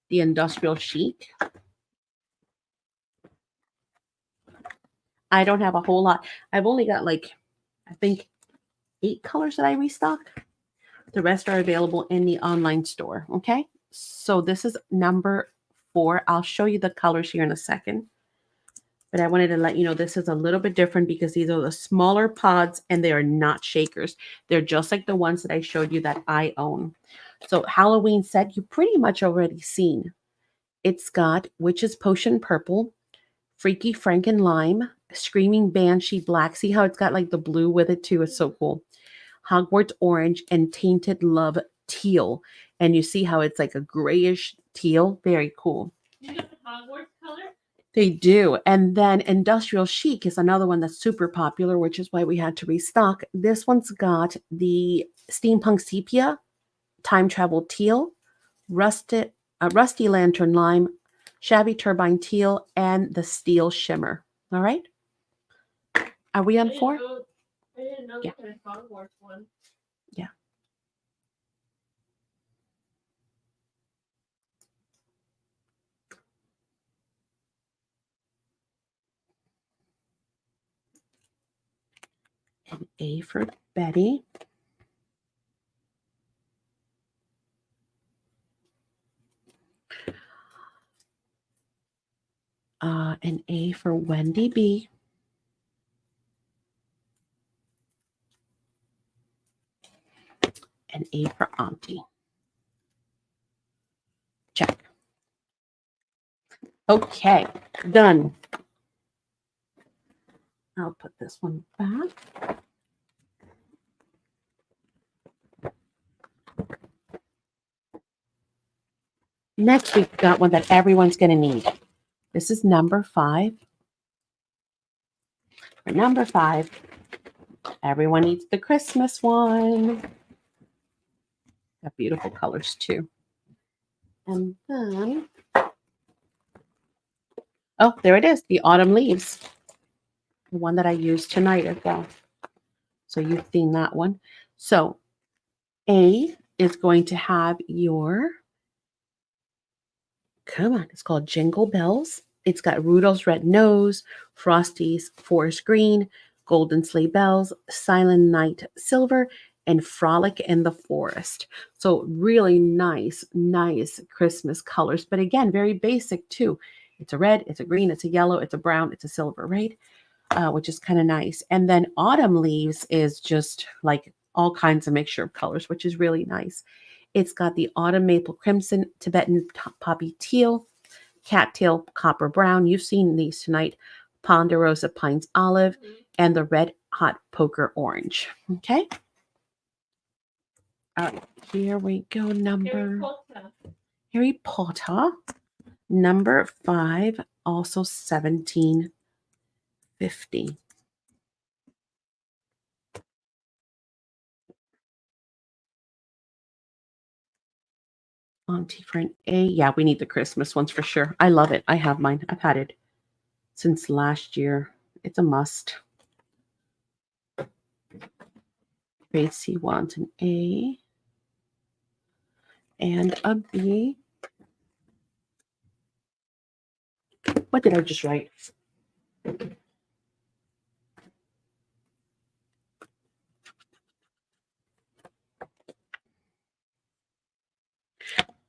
the Industrial Chic. I don't have a whole lot. I've only got like, I think 8 colors that I restocked. The rest are available in the online store. Okay. So this is number 4. I'll show you the colors here in a second. But I wanted to let you know this is a little bit different because these are the smaller pods and they are not shakers. They're just like the ones that I showed you that I own. So Halloween set, you pretty much already seen. It's got Witch's Potion Purple, Freaky Franken Lime, Screaming Banshee Black. See how it's got like the blue with it too? It's so cool. Hogwarts Orange and Tainted Love Teal. And you see how it's like a grayish teal. Very cool. You got the Hogwarts color? They do. And then Industrial Chic is another one that's super popular, which is why we had to restock. This one's got the Steampunk Sepia, Time Travel Teal, Rusty Lantern Lime, Shabby Turbine Teal, and the Steel Shimmer. All right. Are we on 4? I didn't know Yeah. the Hogwarts one. Yeah. An A for Betty. An A for Wendy B. An A for Auntie. Check. Okay, done. I'll put this one back. Next, we've got one that everyone's going to need. This is number 5. For number 5, everyone needs the Christmas one. Got beautiful colors too. And then, oh, there it is, the Autumn Leaves. The one that I used tonight as well. So you've seen that one. So A is going to have your, come on, it's called Jingle Bells. It's got Rudolph's Red Nose, Frosty's Forest Green, Golden Sleigh Bells, Silent Night Silver, and Frolic in the Forest. So really nice Christmas colors. But again, very basic too. It's a red, it's a green, it's a yellow, it's a brown, it's a silver, right? Which is kind of nice. And then Autumn Leaves is just like all kinds of mixture of colors, which is really nice. It's got the Autumn Maple Crimson, Tibetan Poppy Teal, Cattail Copper Brown. You've seen these tonight. Ponderosa Pines Olive, and the Red Hot Poker Orange. Okay. All right. Here we go. Harry Potter. Number 5. Also $17.50. Auntie for an A. Yeah, we need the Christmas ones for sure. I love it. I have mine. I've had it since last year. It's a must. Tracy wants an A and a B. What did I just write?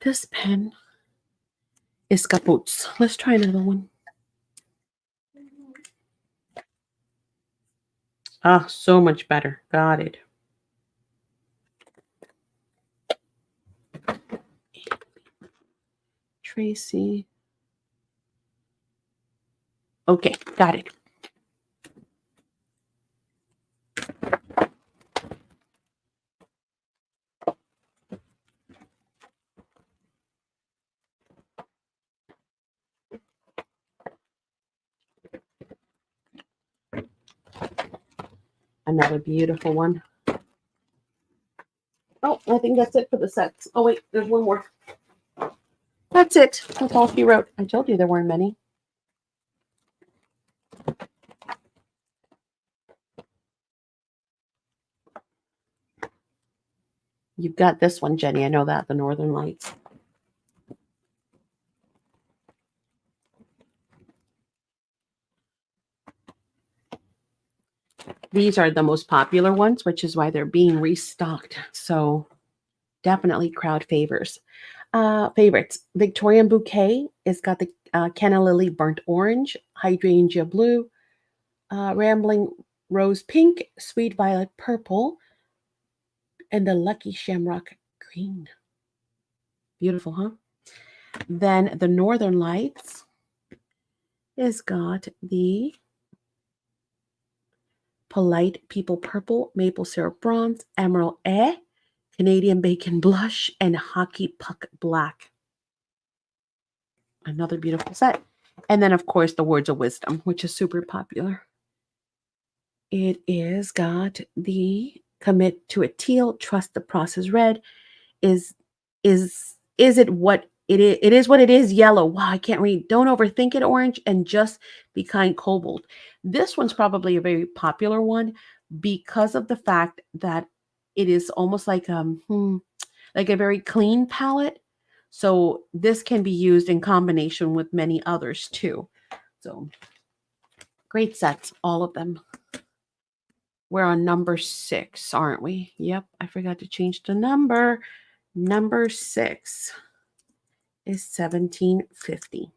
This pen is Capuz. Let's try another one. Ah, so much better. Got it. Tracy. Okay, got it. Another beautiful one. Oh, I think that's it for the sets. Oh, wait, there's one more. That's it. That's all she wrote. I told you there weren't many. You've got this one, Jenny. I know that, the Northern Lights. These are the most popular ones, which is why they're being restocked. So definitely crowd favorites. Victorian Bouquet has got the Canna Lily Burnt Orange, Hydrangea Blue, Rambling Rose Pink, Sweet Violet Purple, and the Lucky Shamrock Green. Beautiful, huh? Then the Northern Lights has got the Polite People Purple, Maple Syrup Bronze, Emerald Canadian Bacon Blush, and Hockey Puck Black. Another beautiful set. And then, of course, the Words of Wisdom, which is super popular. It is got the Commit to a Teal, Trust the Process Red. Is it what it is? It is what it is. Yellow. Wow, I can't read. Don't overthink it. Orange, and Just Be Kind. Cobalt. This one's probably a very popular one because of the fact that it is almost like a very clean palette. So this can be used in combination with many others too. So great sets, all of them. We're on number 6, aren't we? Yep, I forgot to change the number. Number 6 is 1750.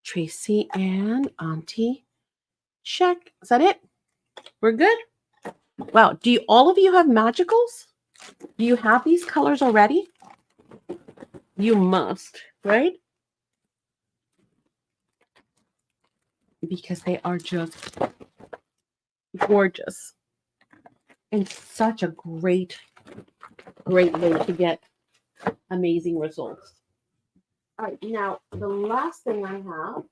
Tracy and Auntie. Check. Is that it? We're good? Wow. Do all of you have magicals? Do you have these colors already? You must, right? Because they are just gorgeous. And such a great way to get amazing results. All right, now the last thing I have.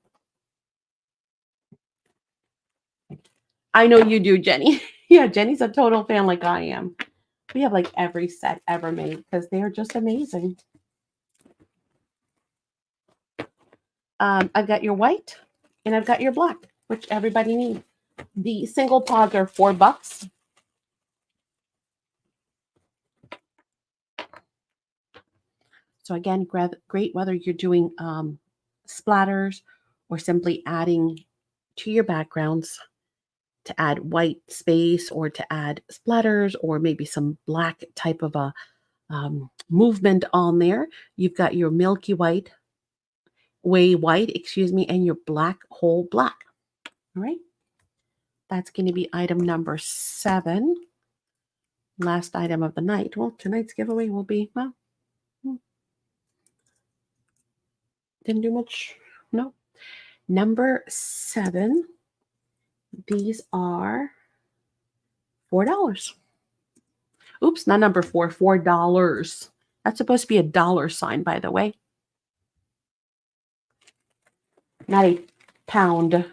I know you do, Jenny. Yeah, Jenny's a total fan like I am. We have like every set ever made because they are just amazing. I've got your white and I've got your black, which everybody needs. The single pods are $4. So again, great whether you're doing splatters or simply adding to your backgrounds to add white space or to add splatters or maybe some black type of a movement on there. You've got your milky white, and your black whole black. All right. That's going to be item number 7. Last item of the night. Well, tonight's giveaway will be, didn't do much. No. Number 7. These are $4. Oops, not number 4, $4. That's supposed to be a dollar sign, by the way. Not a pound.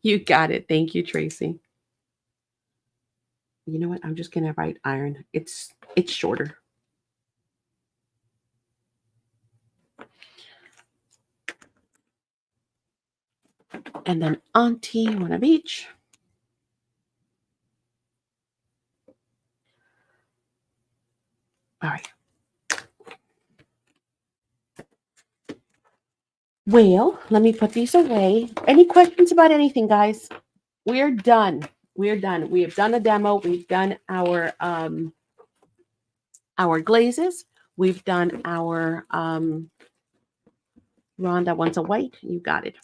You got it. Thank you, Tracy. You know what? I'm just gonna write iron. It's shorter. And then Auntie, one of each. All right. Well, let me put these away. Any questions about anything, guys? We're done. We're done. We have done a demo. We've done our glazes. We've done our Rhonda wants a white. You got it.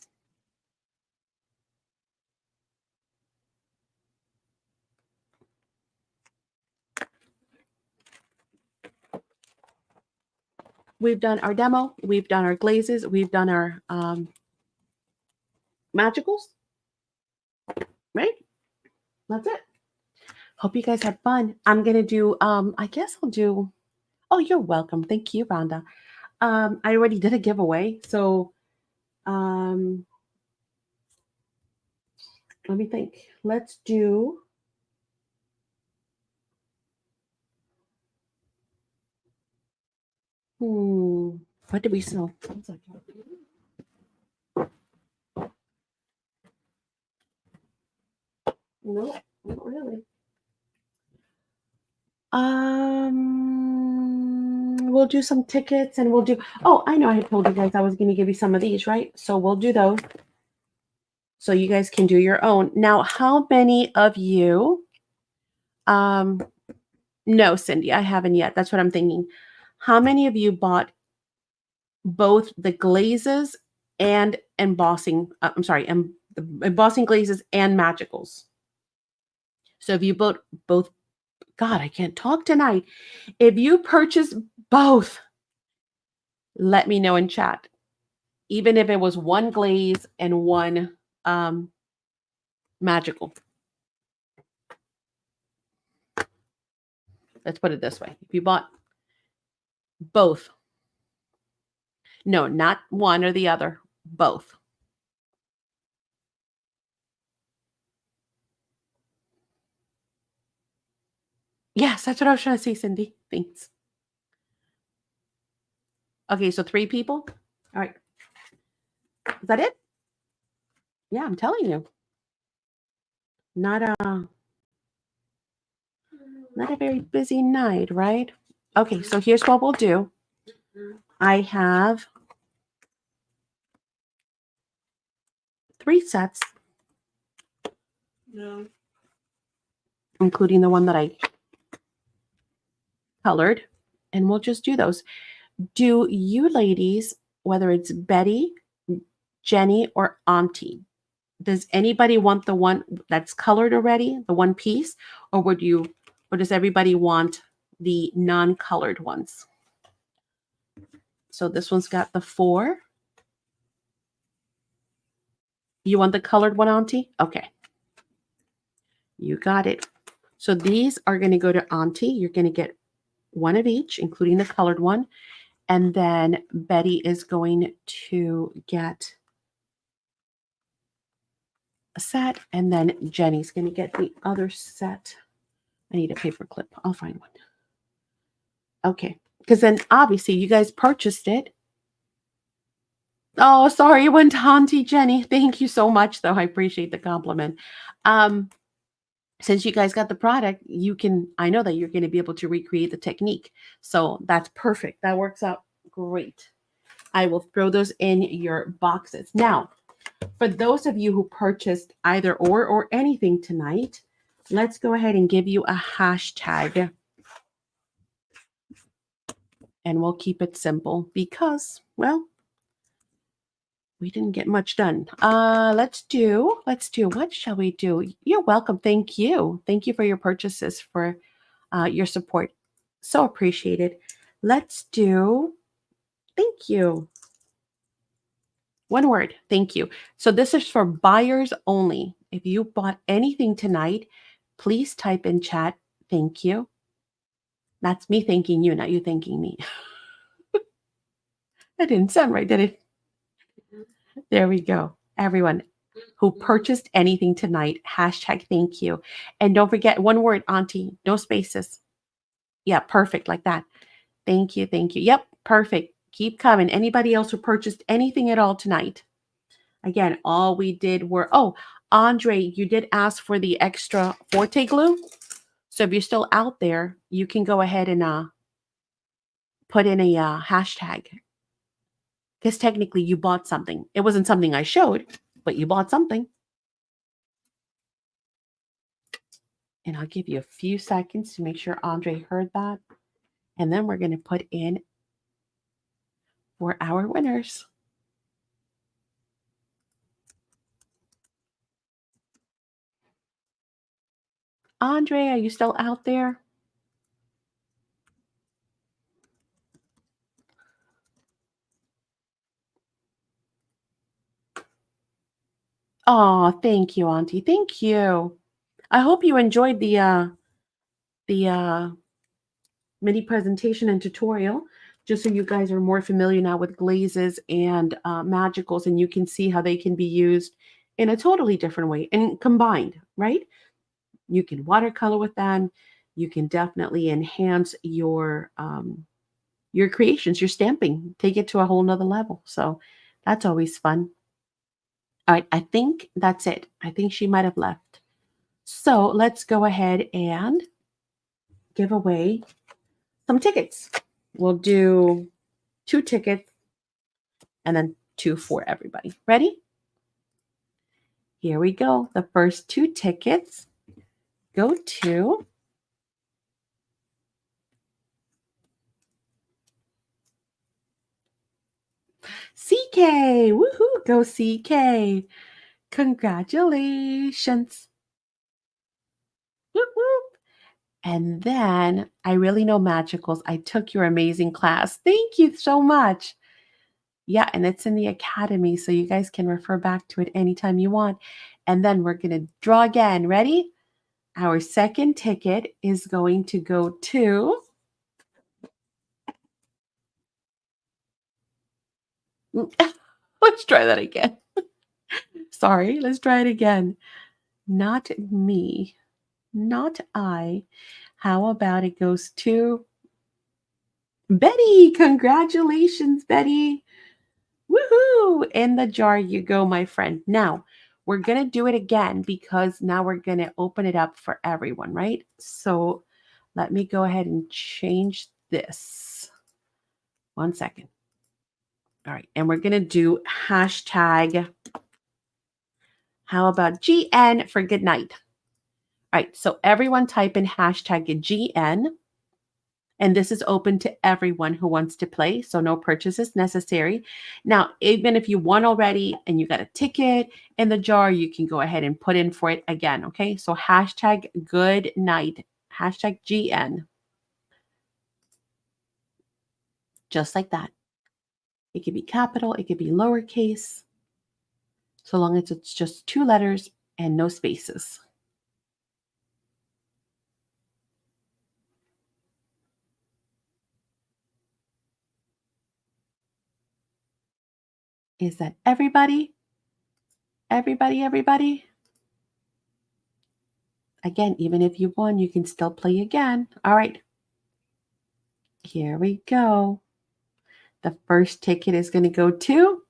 We've done our demo. We've done our glazes. We've done our magicals. Right? That's it. Hope you guys had fun. I'm going to do, I guess I'll do, oh, you're welcome. Thank you, Rhonda. I already did a giveaway. So let me think. Let's do, what did we sell? No, not really. We'll do some tickets and we'll do, oh, I know I had told you guys I was going to give you some of these, right? So we'll do those. So you guys can do your own. Now, how many of you, no, Cindy, I haven't yet. That's what I'm thinking. How many of you bought both the glazes and embossing, embossing glazes and magicals? So if you bought both, God, I can't talk tonight. If you purchase both, let me know in chat. Even if it was one glaze and one magical. Let's put it this way. If you bought both, no, not one or the other, both. Yes, that's what I was trying to say, Cindy. Thanks. Okay, so 3 people. All right. Is that it? Yeah, I'm telling you. Not a very busy night, right? Okay, so here's what we'll do. I have 3 sets. No. Including the one that I colored. And we'll just do those. Do you ladies, whether it's Betty, Jenny, or Auntie, does anybody want the one that's colored already, the one piece, or does everybody want the non-colored ones? So this one's got the 4. You want the colored one, Auntie? Okay. You got it. So these are going to go to Auntie. You're going to get one of each, including the colored one. And then Betty is going to get a set. And then Jenny's going to get the other set. I need a paper clip. I'll find one. Okay. Because then obviously you guys purchased it. Oh, sorry, it went to Auntie Jenny. Thank you so much, though. I appreciate the compliment. Since you guys got the product, I know that you're going to be able to recreate the technique. So that's perfect. That works out great. I will throw those in your boxes. Now, for those of you who purchased either or anything tonight, let's go ahead and give you a hashtag. And we'll keep it simple because, well, we didn't get much done. Let's do, what shall we do? You're welcome. Thank you. Thank you for your purchases, for your support. So appreciated. Let's do, thank you. One word, thank you. So this is for buyers only. If you bought anything tonight, please type in chat, thank you. That's me thanking you, not you thanking me. That didn't sound right, did it? There we go. Everyone who purchased anything tonight, hashtag thank you. And don't forget, one word, Auntie, no spaces. Yeah, perfect, like that. Thank you, thank you. Yep, perfect. Keep coming. Anybody else who purchased anything at all tonight? Again, all we did were, oh, Andre, you did ask for the extra Forte glue. So if you're still out there, you can go ahead and put in a hashtag because technically you bought something. It wasn't something I showed, but you bought something. And I'll give you a few seconds to make sure Andre heard that. And then we're going to put in for our winners. Andre, are you still out there? Oh, thank you, Auntie. Thank you. I hope you enjoyed the mini presentation and tutorial, just so you guys are more familiar now with glazes and magicals, and you can see how they can be used in a totally different way and combined, right? You can watercolor with them. You can definitely enhance your creations, your stamping, take it to a whole nother level. So that's always fun. All right, I think that's it. I think she might have left. So let's go ahead and give away some tickets. We'll do 2 tickets and then 2 for everybody. Ready? Here we go. The first 2 tickets go to CK. Woohoo! Go CK. Congratulations. Whoop, whoop. And then I really know magicals. I took your amazing class. Thank you so much. Yeah, and it's in the academy, so you guys can refer back to it anytime you want. And then we're going to draw again. Ready? Our second ticket is going to go to let's try that again. Sorry, let's try it again. Not me. Not I. How about it goes to Betty? Congratulations, Betty. Woohoo! In the jar you go, my friend. Now, we're going to do it again because now we're going to open it up for everyone, right? So let me go ahead and change this. 1 second. All right. And we're going to do hashtag, how about GN for good night? All right. So everyone type in hashtag GN. And this is open to everyone who wants to play, so no purchases necessary. Now, even if you won already and you got a ticket in the jar, you can go ahead and put in for it again, okay? So hashtag good night, hashtag GN, just like that. It could be capital, it could be lowercase, so long as it's just 2 letters and no spaces. Is that everybody? Everybody, everybody? Again, even if you won, you can still play again. All right. Here we go. The first ticket is going to go to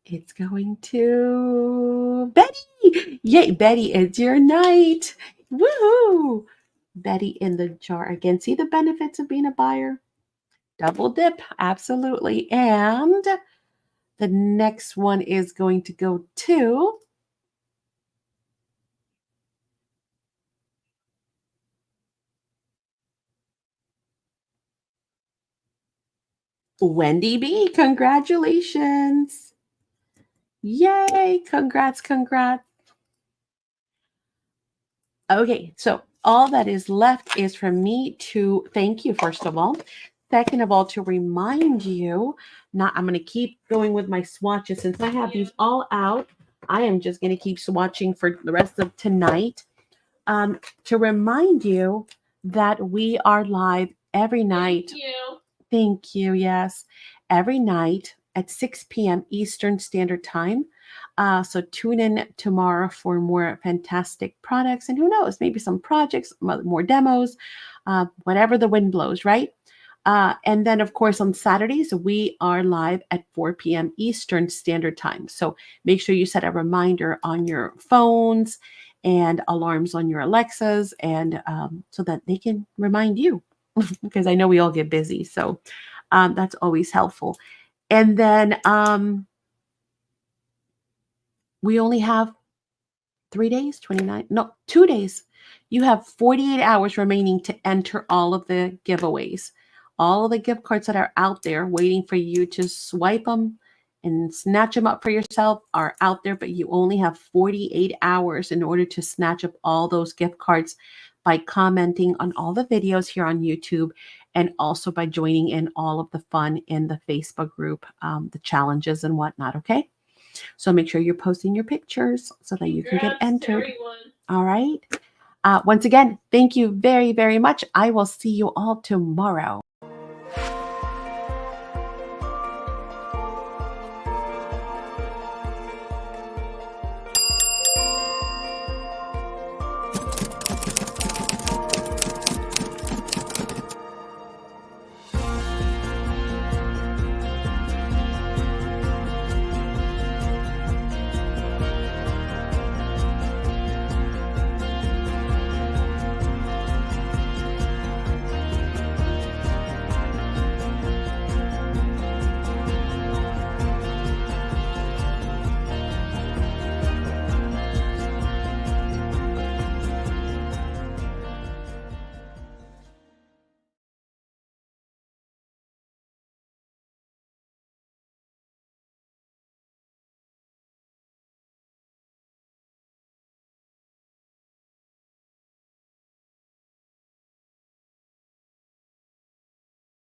it's going to Betty. Yay, Betty, it's your night. Woohoo! Betty in the jar again. See the benefits of being a buyer? Double dip, absolutely. And the next one is going to go to Wendy B. Congratulations. Yay, congrats, congrats. Okay, so all that is left is for me to thank you, first of all. Second of all, to remind you, I'm going to keep going with my swatches. Since I have these all out, I am just going to keep swatching for the rest of tonight. To remind you that we are live every night. Thank you. Thank you, yes. Every night at 6 p.m. Eastern Standard Time. So tune in tomorrow for more fantastic products, and who knows, maybe some projects, more demos, whatever the wind blows, right? And then, of course, on Saturdays, we are live at 4 p.m. Eastern Standard Time. So make sure you set a reminder on your phones and alarms on your Alexas, and so that they can remind you, because I know we all get busy. So that's always helpful. And then we only have 3 days, 29, no, 2 days. You have 48 hours remaining to enter all of the giveaways. All of the gift cards that are out there waiting for you to swipe them and snatch them up for yourself are out there, but you only have 48 hours in order to snatch up all those gift cards by commenting on all the videos here on YouTube, and also by joining in all of the fun in the Facebook group, the challenges and whatnot, okay? So make sure you're posting your pictures so that you can get entered. All right. Once again, thank you very, very much. I will see you all tomorrow.